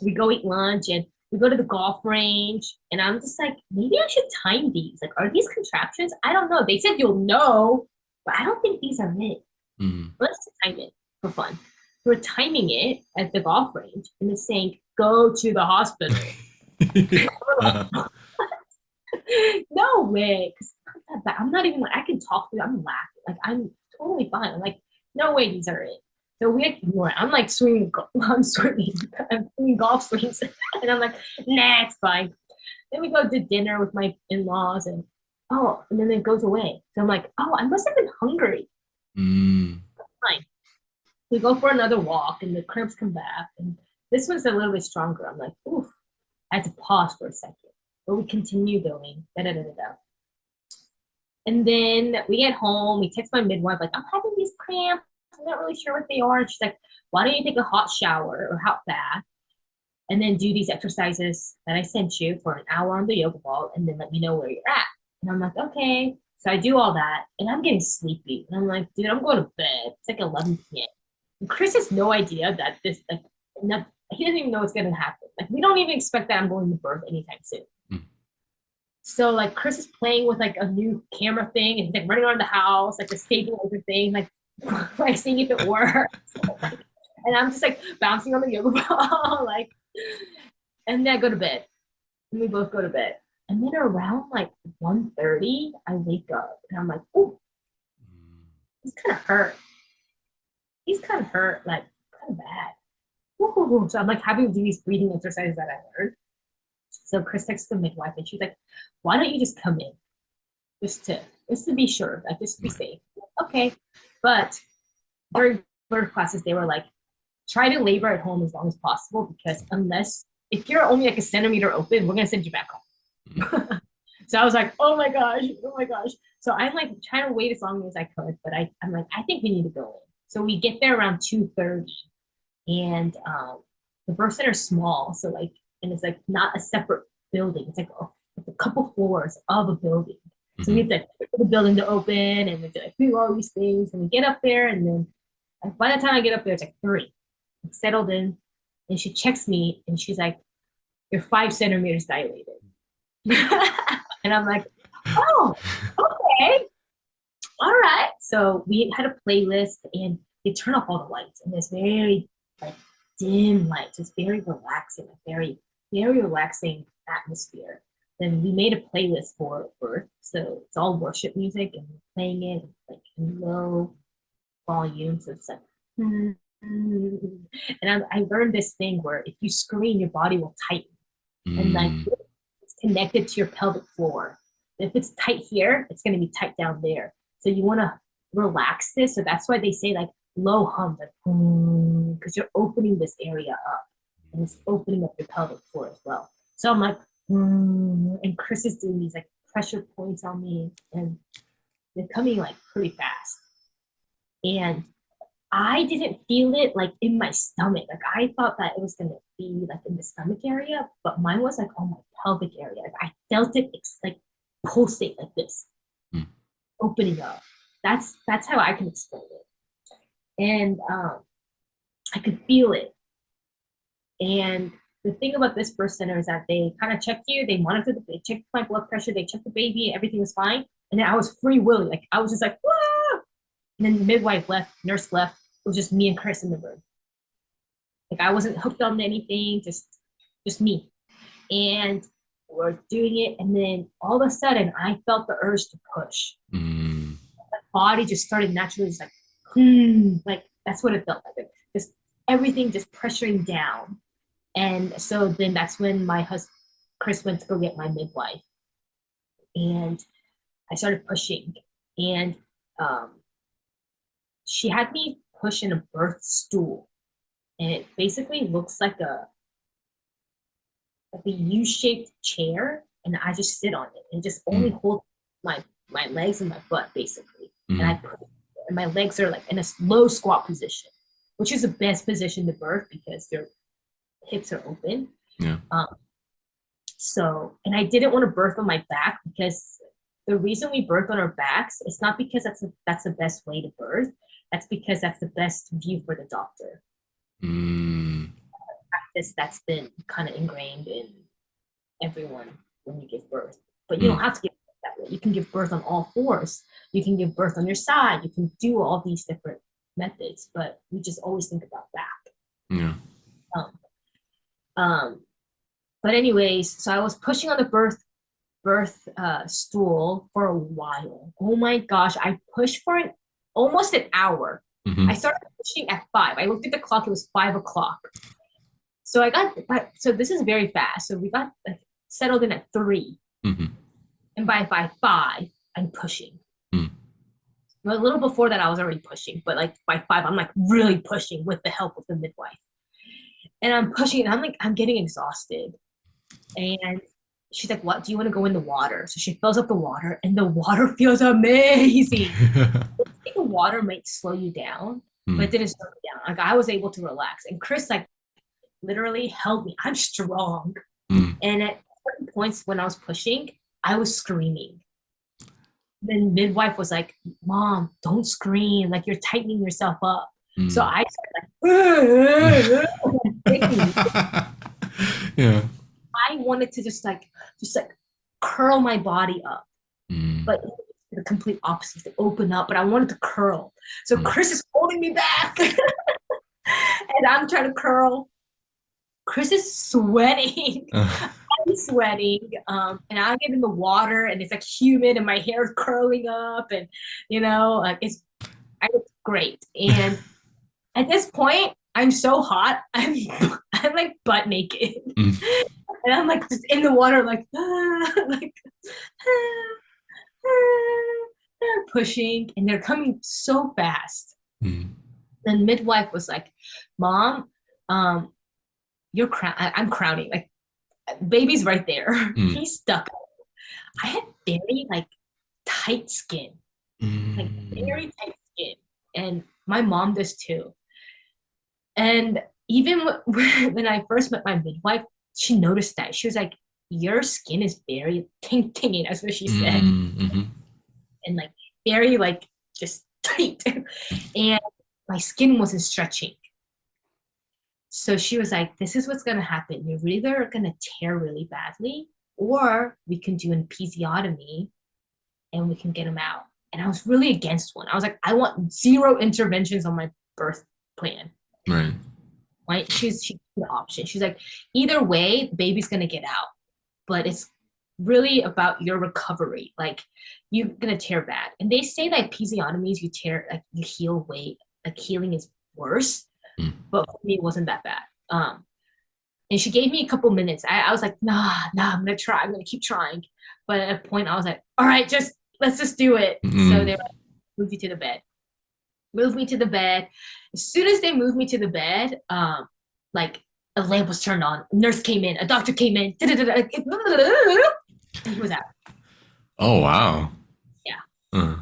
we go eat lunch, and we go to the golf range, and I'm just like, maybe I should time these. Like, are these contraptions? I don't know. They said you'll know, but I don't think these are it. Mm. Let's just time it for fun. We're timing it at the golf range, and it's saying, go to the hospital. No way. Because I'm not even like, I can talk to you. I'm laughing. Like, I'm totally fine. I'm like, no way, these are it. So we ignore it. I'm like swinging, I'm swinging, I'm swinging golf swings, and I'm like, nah, it's fine. Then we go to dinner with my in-laws, and and then it goes away. So I'm like, oh, I must have been hungry. Mm. Fine. We go for another walk, and the cramps come back, and this one's a little bit stronger. I'm like, oof. I had to pause for a second, but we continue going. Da, da, da, da, da. And then we get home. We text my midwife, like, I'm having these cramps. I'm not really sure what they are. And she's like, why don't you take a hot shower or hot bath and then do these exercises that I sent you for an hour on the yoga ball and then let me know where you're at. And I'm like, okay. So I do all that and I'm getting sleepy. And I'm like, dude, I'm going to bed. It's like 11 p.m. And Chris has no idea that this, like, not, he doesn't even know what's going to happen. Like, we don't even expect that I'm going to birth anytime soon. Mm. So like Chris is playing with like a new camera thing and he's like running around the house, like the stabilizer thing, like like seeing if it works. And I'm just like bouncing on the yoga ball, like, and then I go to bed. And we both go to bed. And then around like 1:30, I wake up and I'm like, oh, he's kind of hurt. He's kind of hurt, like kind of bad. Ooh. So I'm like having to do these breathing exercises that I learned. So Chris texts the midwife and she's like, why don't you just come in? Just to be sure, like just to be safe. Okay. But during birth classes, they were like, try to labor at home as long as possible because if you're only like a centimeter open, we're gonna send you back home. So I was like, oh my gosh, oh my gosh. So I'm like trying to wait as long as I could, but I'm like, I think we need to go in. So we get there around 2:30 and the birth center is small. So like, and it's like not a separate building. It's like a couple floors of a building. So we have to wait for the building to open and we have to like, do all these things. And we get up there and then by the time I get up there, it's like 3. It's settled in. And she checks me and she's like, you're 5 centimeters dilated. And I'm like, oh, okay. All right. So we had a playlist and they turn off all the lights and there's very like dim lights. It's very relaxing, a very, very relaxing atmosphere. Then we made a playlist for birth. So it's all worship music and we're playing it like in low volume. So it's like, and I learned this thing where if you scream, your body will tighten. And like it's connected to your pelvic floor. If it's tight here, it's going to be tight down there. So you want to relax this. So that's why they say like low hum, like because you're opening this area up and it's opening up your pelvic floor as well. So I'm like, and Chris is doing these like pressure points on me and they're coming like pretty fast. And I didn't feel it like in my stomach. Like I thought that it was gonna be like in the stomach area, but mine was like on my pelvic area. Like I felt it like pulsate like this, opening up. That's how I can explain it. And I could feel it. And the thing about this birth center is that they kind of check you, they checked my blood pressure, they checked the baby, everything was fine. And then I was free willing. Like I was just like, whoa. And then the midwife left, nurse left. It was just me and Chris in the room. Like I wasn't hooked on anything, just me. And we're doing it, and then all of a sudden, I felt the urge to push. The body just started naturally, just like that's what it felt like. Just everything just pressuring down. And so then that's when my husband, Chris, went to go get my midwife, and I started pushing, and she had me push in a birth stool, and it basically looks like a U-shaped chair, and I just sit on it and just only hold my legs and my butt basically, and my legs are like in a low squat position, which is the best position to birth because your hips are open. Yeah. So, and I didn't want to birth on my back because the reason we birth on our backs, it's not because that's the best way to birth. That's because that's the best view for the doctor. Practice that's been kind of ingrained in everyone when you give birth. But you don't have to give birth that way. You can give birth on all fours. You can give birth on your side. You can do all these different methods, but we just always think about back. Yeah. But anyways, so I was pushing on the birth stool for a while. Oh my gosh, I pushed for it almost an hour. I Mm-hmm. started pushing at 5. I looked at the clock, it was 5 o'clock. So I got, so this is very fast. So we got settled in at 3. Mm-hmm. And by 5, I'm pushing. Mm. Well, a little before that, I was already pushing, but like by 5, I'm like really pushing with the help of the midwife. And I'm pushing, and I'm like, I'm getting exhausted. And she's like, "What? Do you want to go in the water?" So she fills up the water, and the water feels amazing. I think the water might slow you down, but it Mm. didn't slow me down. Like I was able to relax. And Chris like literally held me. I'm strong. Mm. And at certain points when I was pushing, I was screaming. Then midwife was like, "Mom, don't scream. Like you're tightening yourself up." So Mm. I started like, Yeah. I wanted to just like curl my body up, Mm. but the complete opposite to open up. But I wanted to curl. So Mm. Chris is holding me back, and I'm trying to curl. Chris is sweating. I'm sweating, and I get in the water, and it's like humid, and my hair is curling up, and like it's great. And at this point, I'm so hot. I'm like butt naked, Mm. and I'm like just in the water, like like they're pushing, and they're coming so fast. Mm. The midwife was like, "Mom, um, I'm crowning. Like baby's right there. Mm. He's stuck." I had very like tight skin, like Mm. very tight skin, and my mom does too. And even when I first met my midwife, she noticed that. She was like, "Your skin is very tingling," that's what she said, Mm. Mhm. and like very like just tight. And my skin wasn't stretching. So she was like, "This is what's gonna happen. You're either gonna tear really badly, or we can do an episiotomy and we can get him out." And I was really against one. I was like, I want zero interventions on my birth plan. Right. Right? She's the option. She's like, either way, the baby's gonna get out, but it's really about your recovery. Like you're gonna tear bad. And they say that episiotomies, you tear like you heal way, like healing is worse, Mm. but for me it wasn't that bad. And she gave me a couple minutes. I was like, nah, I'm gonna try. I'm gonna keep trying. But at a point, I was like, all right, just let's just do it. So they Mm. were like, move you to the bed. Move me to the bed. As soon as they moved me to the bed, like a lamp was turned on. A nurse came in. A doctor came in. And he was out. Oh wow. Yeah. Uh.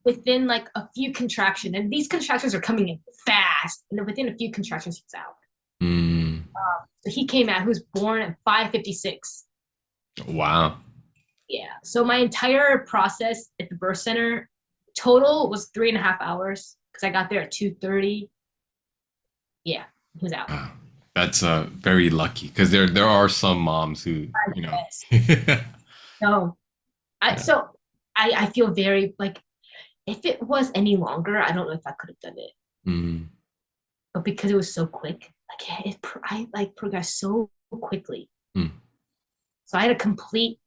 Within like a few contractions, and these contractions are coming in fast. And then within a few contractions, he's out. Mm. So he came out. He was born at 5:56. Wow. Yeah. So my entire process at the birth center total was 3.5 hours because I got there at 2:30. Yeah, he was out. Wow. That's very lucky because there are some moms who, you know. Yes. So I Yeah. so I feel very like if it was any longer, I don't know if I could have done it. Mm. But because it was so quick, like I like progressed so quickly. Mm. So I had a complete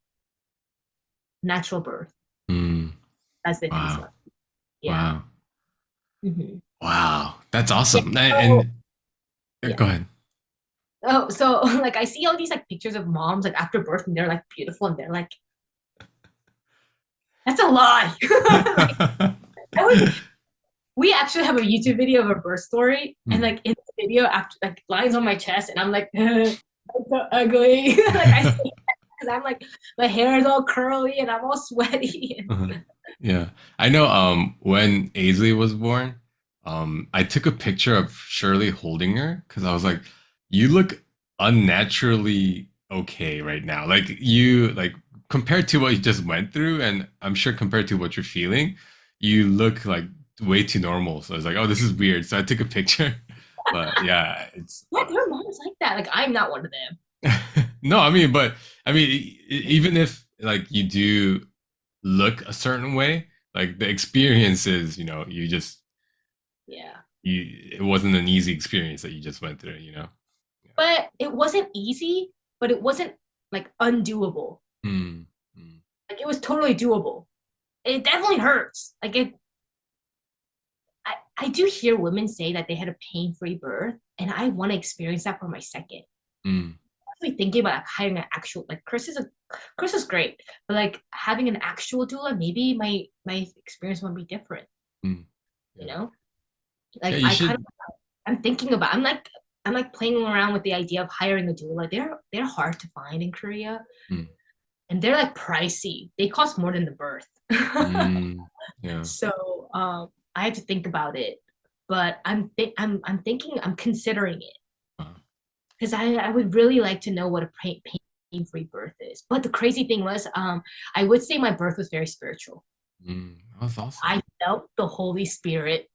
natural birth Mm. as the Wow. episode. Yeah. Wow. Hmm. Wow. That's Yeah. awesome. So, And yeah. go ahead. Oh, so like I see all these like pictures of moms like after birth and they're like beautiful and they're like, that's a lie. Like I was we actually have a YouTube video of a birth story and Mm. like in the video after like lines on my chest and I'm like I'm so ugly. Like I say because I'm like my hair is all curly and I'm all sweaty. Uh-huh. Yeah. I know when Aisley was born, I took a picture of Shirley holding her because I was like, you look unnaturally okay right now. Like you like compared to what you just went through, and I'm sure compared to what you're feeling, you look like way too normal. So I was like, oh, this is weird. So I took a picture. But yeah, it's Yeah, there are moms like that. Like I'm not one of them. no, I mean, but I mean, even if like you do look a certain way, like the experience is, you just Yeah. it wasn't an easy experience that you just went through, But it wasn't easy, but it wasn't like undoable. Mm, mm, Like it was totally doable. It definitely hurts. Like I do hear women say that they had a pain-free birth, and I want to experience that for my second. Mm, Actually thinking about like, hiring an actual like Chris is great, but like having an actual doula, maybe my experience would be different. mm, You yeah. know, Yeah, like you should. I'm thinking about I'm like playing around with the idea of hiring a doula. They're hard to find in Korea, Mm, and they're like pricey. They cost more than the birth. yeah. So I had to think about it, but I'm thinking I'm considering it Wow. because I would really like to know what a pain-free birth is. But the crazy thing was, I would say my birth was very spiritual. That was awesome. I felt the Holy Spirit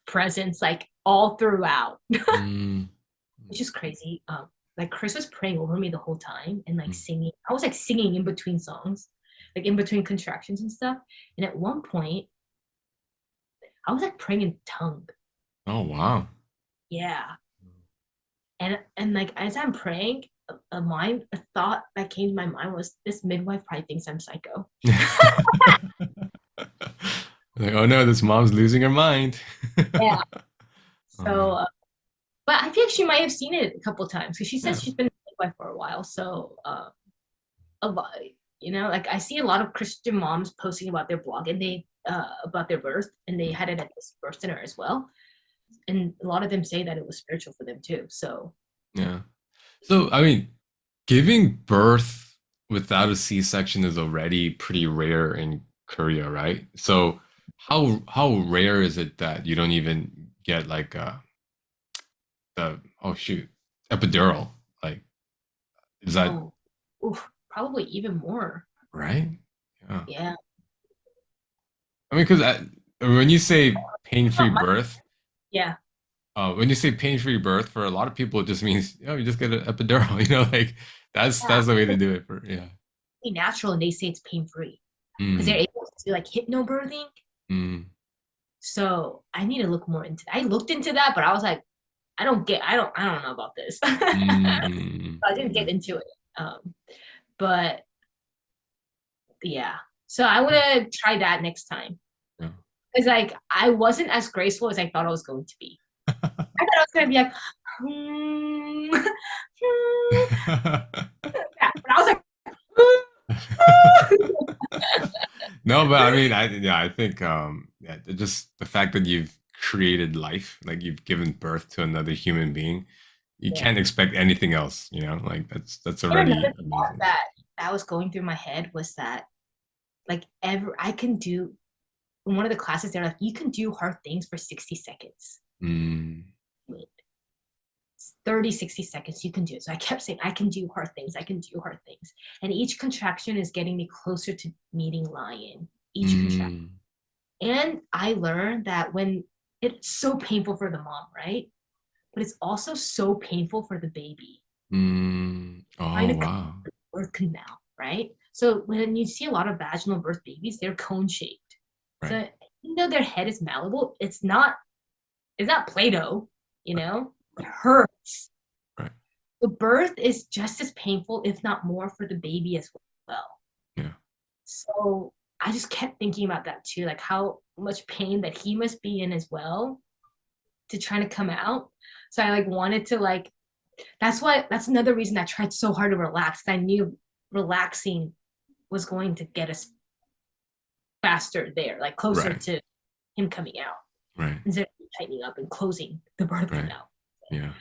presence like all throughout, Mm, which is crazy. Like Chris was praying over me the whole time and like mm. singing. I was like singing in between songs, like in between contractions and stuff. And at one point, I was like praying in tongue. Oh, wow. Yeah, and like as I'm praying, a thought that came to my mind was this midwife probably thinks I'm psycho. Like, oh no, this mom's losing her mind. Yeah. Oh So, man. but I think she might have seen it a couple times because she Yeah. says she's been a midwife for a while. So, a lot, like I see a lot of Christian moms posting about their blog and they about their birth, and they had it at this birth center as well. And a lot of them say that it was spiritual for them too. So, Yeah. So, I mean, giving birth without a C-section is already pretty rare in Korea, right? So, how rare is it that you don't even get like the oh shoot, epidural? Like, is that oh, oof, probably even more. right? Yeah. Yeah. I mean, because when you say pain-free Oh, birth, yeah. when you say pain-free birth, for a lot of people, it just means, you just get an epidural. Like Yeah. that's the way to do it for, yeah. Natural, and they say it's pain free because they're Mm, able to do like hypnobirthing. mm, So I need to look more into that. I looked into that, but I was like, I don't know about this. mm, I didn't yeah, get into it. But yeah. So I want to try that next time. yeah. Because like I wasn't as graceful as I thought I was going to be. I thought I was gonna be like, yeah, but I was like, No, but I mean, I think, yeah, just the fact that you've created life, like you've given birth to another human being, you yeah. can't expect anything else, Like that's And another already thought amazing. that was going through my head was that like ever I can do in one of the classes they're like you can do hard things for 60 seconds. Mm, 30, 60 seconds you can do it. So I kept saying I can do hard things, I can do hard things, and each contraction is getting me closer to meeting lion, each contraction. mm, And I learned that when it's so painful for the mom, right, but it's also so painful for the baby trying Oh, to come wow. out of the birth canal, right? So when you see a lot of vaginal birth babies, they're cone shaped. Right, So even though their head is malleable, it's not Play-Doh, you right, know? It hurts. right. The birth is just as painful, if not more, for the baby as well. Yeah. So I just kept thinking about that too, like how much pain that he must be in as well to trying to come out. So I like wanted to like that's another reason I tried so hard to relax. I knew relaxing was going to get us faster there, like closer Right, to him coming out right, instead of tightening up and closing the birth right. canal. Yeah.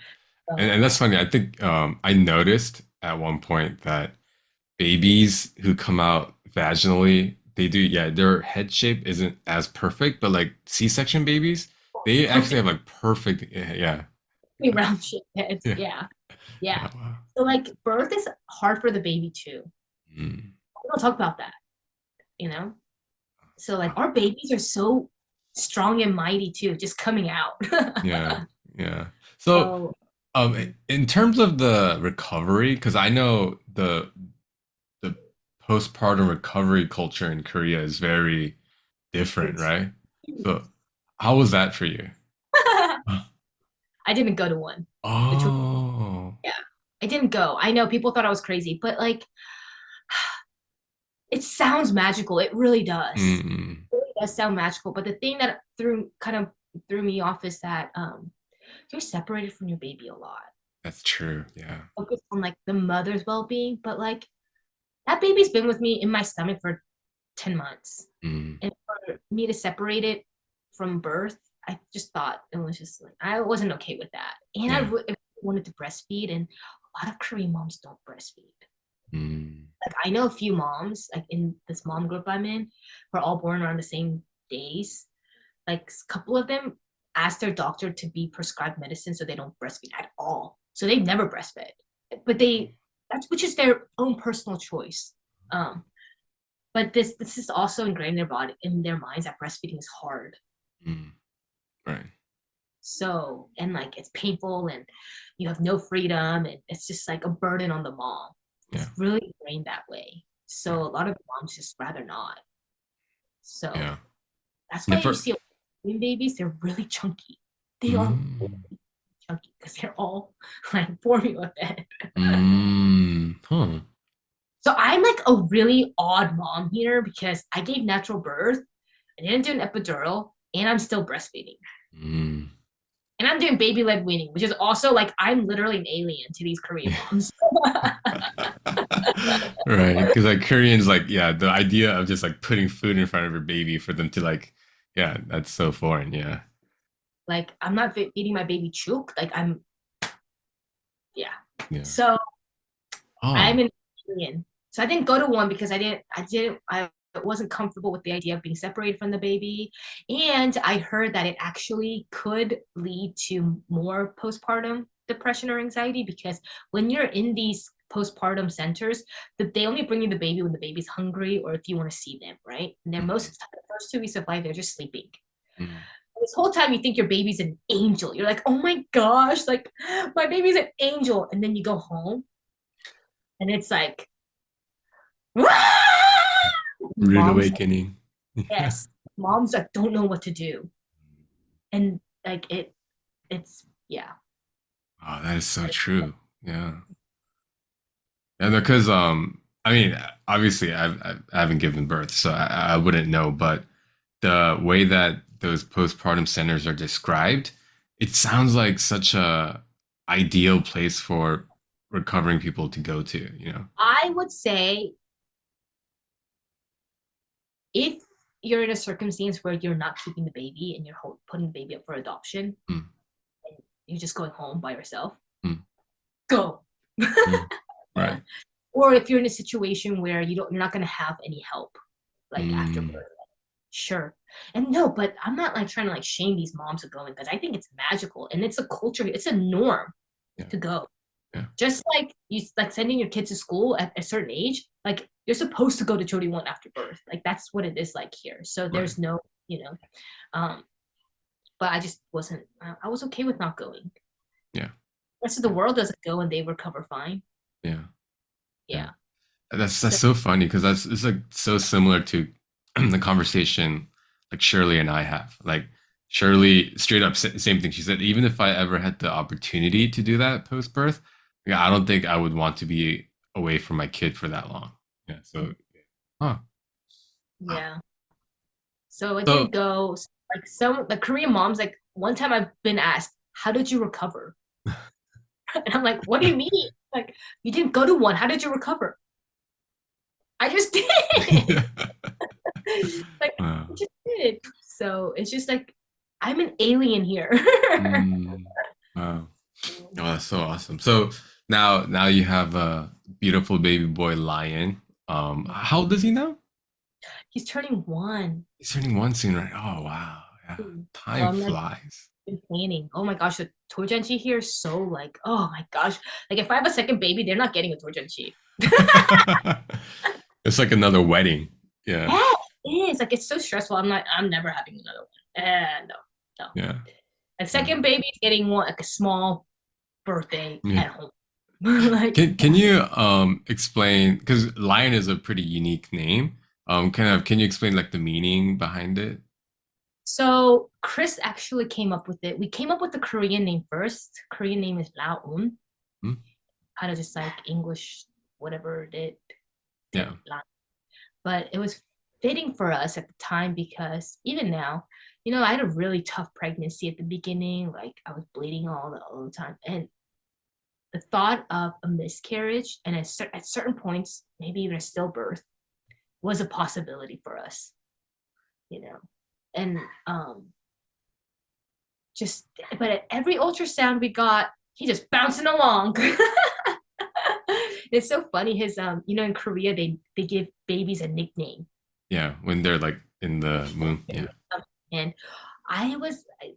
So And that's funny. I think I noticed at one point that babies who come out vaginally, they do, yeah, their head shape isn't as perfect, but like C-section babies, they actually have perfect like perfect, yeah, round shaped heads. yeah, Yeah. Yeah. yeah, wow. So like birth is hard for the baby too. Mm, We don't talk about that, you know? So like wow. our babies are so strong and mighty too, just coming out. Yeah, yeah. So, So in terms of the recovery, because I know the postpartum recovery culture in Korea is very different, it's right? So, how was that for you? I didn't go to one. The truth, Oh. yeah, I didn't go. I know people thought I was crazy, but like it sounds magical. It really does. Mm, It really does sound magical. But the thing that threw kind of threw me off is that you're separated from your baby a lot. That's true. Yeah. Focus on like the mother's well-being, but like that baby's been with me in my stomach for 10 months. Mm, And for me to separate it from birth, I just thought it was just like I wasn't okay with that. And yeah. I wanted to breastfeed, and a lot of Korean moms don't breastfeed. Mm, Like I know a few moms, like in this mom group I'm in, who are all born around the same days. Like a couple of them ask their doctor to be prescribed medicine so they don't breastfeed at all. So they've never breastfed, but that's which is their own personal choice. Um, but this is also ingrained in their body in their minds that breastfeeding is hard. mm, right. So and like it's painful and you have no freedom and it's just like a burden on the mom. Yeah. It's really ingrained that way. Yeah. So a lot of moms just rather not. Yeah. So that's why you Never. see Korean babies, they're really chunky. They are Mm, chunky because they're all like formula fed. huh. So I'm like a really odd mom here because I gave natural birth, I didn't do an epidural, and I'm still breastfeeding. Mm. And I'm doing baby led weaning, which is also like I'm literally an alien to these Korean moms. Right, because like Koreans, like yeah, the idea of just like putting food in front of your baby for them to like, yeah, that's so foreign. Yeah, Like I'm not feeding my baby chook. Like I'm yeah. yeah. So I'm Oh, an alien. So I didn't go to one because I wasn't comfortable with the idea of being separated from the baby. And I heard that it actually could lead to more postpartum depression or anxiety because when you're in these postpartum centers, that they only bring you the baby when the baby's hungry or if you want to see them, right? And then most mm, of the time, the first 2 weeks of life, they're just sleeping. mm. This whole time you think your baby's an angel. You're like, oh my gosh, like my baby's an angel. And then you go home and it's like Rude moms, awakening. Yeah. yes, moms that don't know what to do, and like it's yeah. Oh, that is so true. Yeah. And because I mean, obviously I haven't given birth, so I wouldn't know, but the way that those postpartum centers are described, it sounds like such a ideal place for recovering people to go to, you know? I would say if you're in a circumstance where you're not keeping the baby and you're putting the baby up for adoption, Mm, and you're just going home by yourself, mm, go. mm. Right. Or if you're in a situation where you're not going to have any help, like after Mm, birth, sure. And no, but I'm not like trying to like shame these moms for going because I think it's magical and it's a culture, it's a norm yeah. to go. Yeah. Just like you like sending your kids to school at a certain age, like you're supposed to go to Jody one after birth. Like that's what it is like here. So Right. there's no, um, but I just wasn't. I was okay with not going. Yeah. The rest of the world doesn't go and they recover fine. Yeah. Yeah. Yeah. That's So so funny because that's it's like so similar to the conversation like Shirley and I have. Like Shirley, straight up same thing. She said, even if I ever had the opportunity to do that post birth, yeah, I don't think I would want to be away from my kid for that long. Yeah. So, huh. Wow. yeah. So I So, didn't go. Like some the Korean moms, like one time I've been asked, "How did you recover?" And I'm like, "What do you mean? Like you didn't go to one? How did you recover?" I just did. yeah. Like Wow. I just did. So it's just like I'm an alien here. Mm, wow. Oh, that's so awesome. So now you have a beautiful baby boy lion. How old is he now? He's turning 1. He's turning one soon, right? Oh wow. Yeah. So Time I'm like flies. been planning. Oh my gosh, the torjanchi here is so like, oh my gosh. Like if I have a second baby, they're not getting a torjanchi. It's like another wedding. Yeah. Yeah, it is. Like it's so stressful. I'm never having another one. No, no. Yeah. A Yeah. second baby is getting one like a small birthday Yeah. at home. Like Can you explain because lion is a pretty unique name. Can you explain like the meaning behind it? so Chris actually came up with it. We came up with the Korean name first. Korean name is Laun, Hmm? kind of just like English, whatever it did. Yeah. But it was fitting for us at the time because even now, I had a really tough pregnancy at the beginning. Like I was bleeding all the time. And the thought of a miscarriage and at certain points, maybe even a stillbirth was a possibility for us, you know. And just but at every ultrasound we got, he just bouncing along. It's so funny. His in Korea they give babies a nickname. Yeah, when they're like in the womb. Yeah. And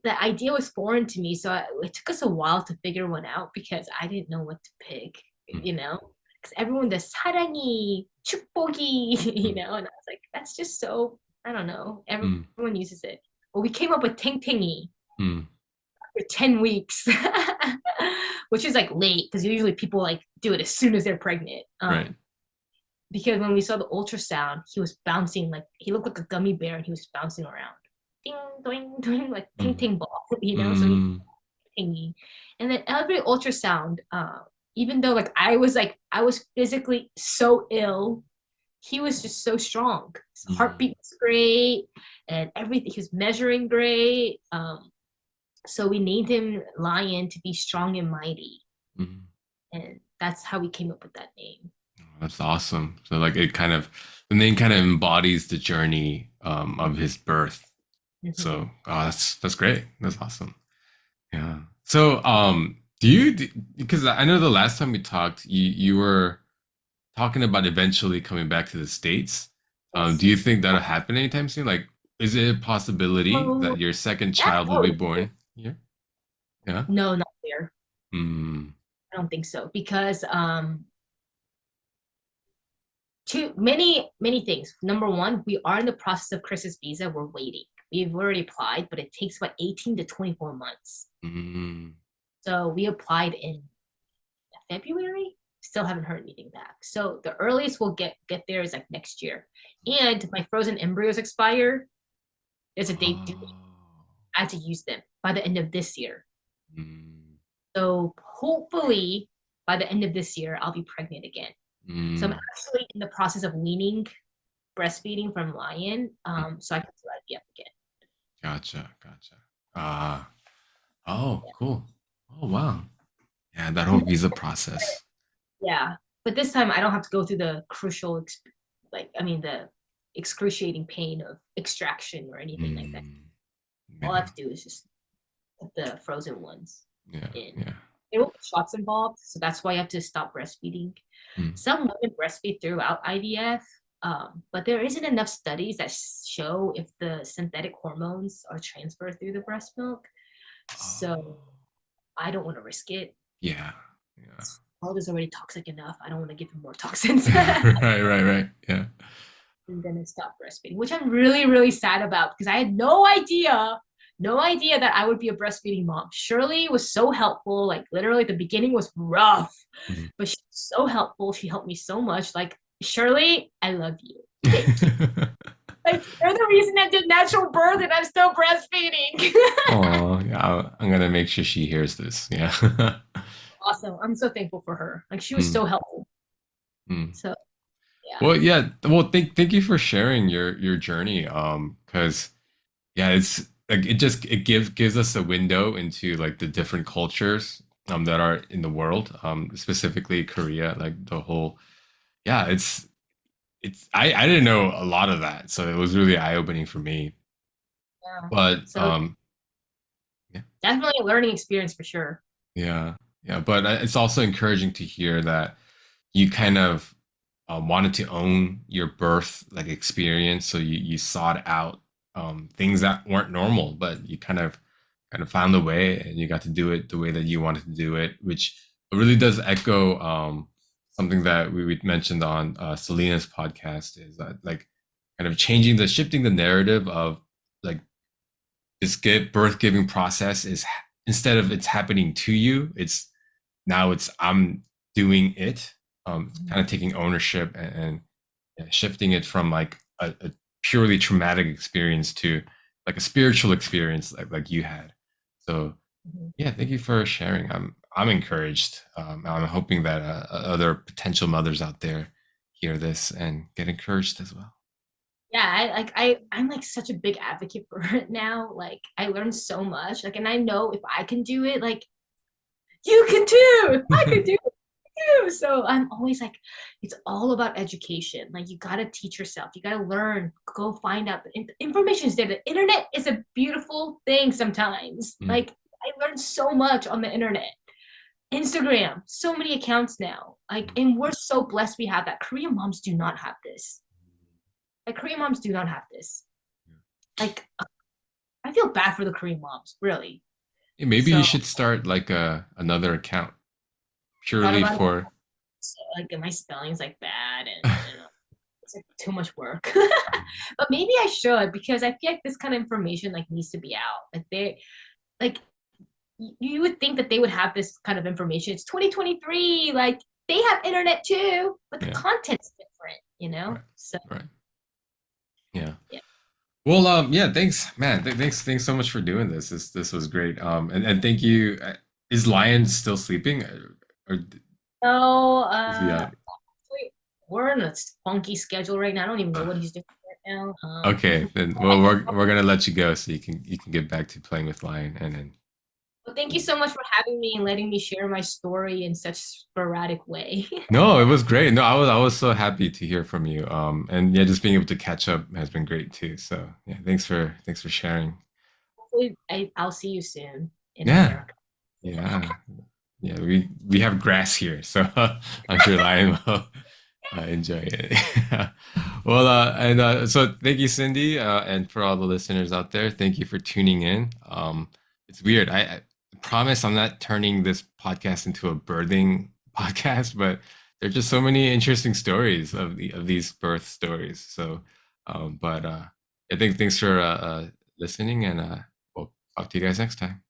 the idea was foreign to me, so it took us a while to figure one out because I didn't know what to pick, Mm, because everyone does 사랑이, 축복이, mm, and I was like, that's just so, I don't know, mm, everyone uses it. But we came up with 탱탱이 mm. for 10 weeks, which is like late because usually people like do it as soon as they're pregnant. Right. Because when we saw the ultrasound, he was bouncing like he looked like a gummy bear and he was bouncing around. Ding, doing, doing, like ting Mm, ting ball, so he mm, tingy. And then every ultrasound, even though I was physically so ill, he was just so strong. His mm, heartbeat was great and everything he was measuring great. So we named him Lion to be strong and mighty. mm. And that's how we came up with that name. That's awesome. So like it kind of the name kind of embodies the journey of his birth. Mm-hmm. So that's great. That's awesome. Yeah. So do you because I know the last time we talked you were talking about eventually coming back to the States. Do Yes. you think that'll happen anytime soon? Like, is it a possibility Oh, that your second yeah, child will be totally. born here? Yeah. No, not there. Mm. I don't think so because too many things. Number one, we are in the process of Chris's visa. We're waiting. We've already applied, but it takes about 18 to 24 months. Mm. So we applied in February. Still haven't heard anything back. So the earliest we'll get there is like next year. And my frozen embryos expire. There's a date due. Oh. I have to use them by the end of this year. Mm. So hopefully by the end of this year, I'll be pregnant again. So I'm Mm. actually in the process of weaning breastfeeding from Lion, Mm. so I can do IVF again. Gotcha. Gotcha. Ah. Oh, Yeah. cool. Oh, wow. Yeah, that whole visa process. Yeah, but this time I don't have to go through the the excruciating pain of extraction or anything like that. Mm. All I Man. have to do is just put the frozen ones Yeah. in. Yeah. There will be shots involved, so that's why you have to stop breastfeeding. Mm. Some women breastfeed throughout IVF, but there isn't enough studies that show if the synthetic hormones are transferred through the breast milk. So Oh. I don't want to risk it. Yeah. Yeah. World is already toxic enough. I don't want to give him more toxins. Right, right, right. Yeah. And then I stopped breastfeeding, which I'm really, really sad about because I had no idea that I would be a breastfeeding mom. Shirley was so helpful. Like literally the beginning was rough, Mhm. but she's so helpful. She helped me so much. Like, Shirley, I love you. Thank you. Like, you're the reason I did natural birth and I'm still breastfeeding. Oh, yeah. I'm gonna make sure she hears this. Yeah. Awesome. I'm so thankful for her. Like, she was Mm, so helpful. mm. So, yeah. Well, yeah. Well, thank you for sharing your journey. Because yeah, it's like it gives us a window into like the different cultures that are in the world. Specifically Korea. Like the whole yeah. It's I didn't know a lot of that, so it was really eye opening for me. Yeah. But So, yeah. definitely a learning experience for sure. Yeah, yeah, but it's also encouraging to hear that you kind of wanted to own your birth like experience, so you sought out things that weren't normal, but you kind of found a way, and you got to do it the way that you wanted to do it, which really does echo something that we mentioned on Selena's podcast is that like kind of shifting the narrative of like this birth giving process is instead of it's happening to you, it's now it's I'm doing it, kind of taking ownership and yeah, shifting it from like a purely traumatic experience to like a spiritual experience like you had. So Mhm. yeah, thank you for sharing. I'm encouraged. I'm hoping that other potential mothers out there hear this and get encouraged as well. Yeah, I'm like such a big advocate for it now. Like I learned so much. Like, and I know if I can do it, like you can too. If I could do it too. So I'm always like, it's all about education. Like you gotta teach yourself. You gotta learn. Go find out. The information is there. The internet is a beautiful thing sometimes. Mm, Like I learned so much on the internet. Instagram, so many accounts now. Like, mm, and we're so blessed we have that. Korean moms do not have this. Like Korean moms do not have this. Like I feel bad for the Korean moms, really. yeah, maybe you So should start like another account thought purely about it. for. So, like my spelling's like bad, and it's like too much work. But maybe I should because I feel like this kind of information like needs to be out. Like they like you would think that they would have this kind of information. It's 2023. Like they have internet too, but the Yeah, content's different, you know? right, So right. Yeah. yeah. Well, yeah, thanks, man. Thanks so much for doing this. This was great. And thank you. Is Lion still sleeping, or So is he up? we're in a funky schedule right now. I don't even know what he's doing right now. Okay, then well, we're gonna let you go so you can get back to playing with Lion, and then. Well, thank you so much for having me and letting me share my story in such sporadic way. No, it was great. No, I was so happy to hear from you. And yeah, just being able to catch up has been great too. So yeah, thanks for sharing. Hopefully, I'll see you soon in Yeah, America. yeah, yeah. We have grass here, so I'm sure Lion will enjoy it. Well, and so thank you, Cindy, and for all the listeners out there, thank you for tuning in. It's weird. I promise I'm not turning this podcast into a birthing podcast, but there's just so many interesting stories of these birth stories. So, but I think thanks for listening, and we'll talk to you guys next time.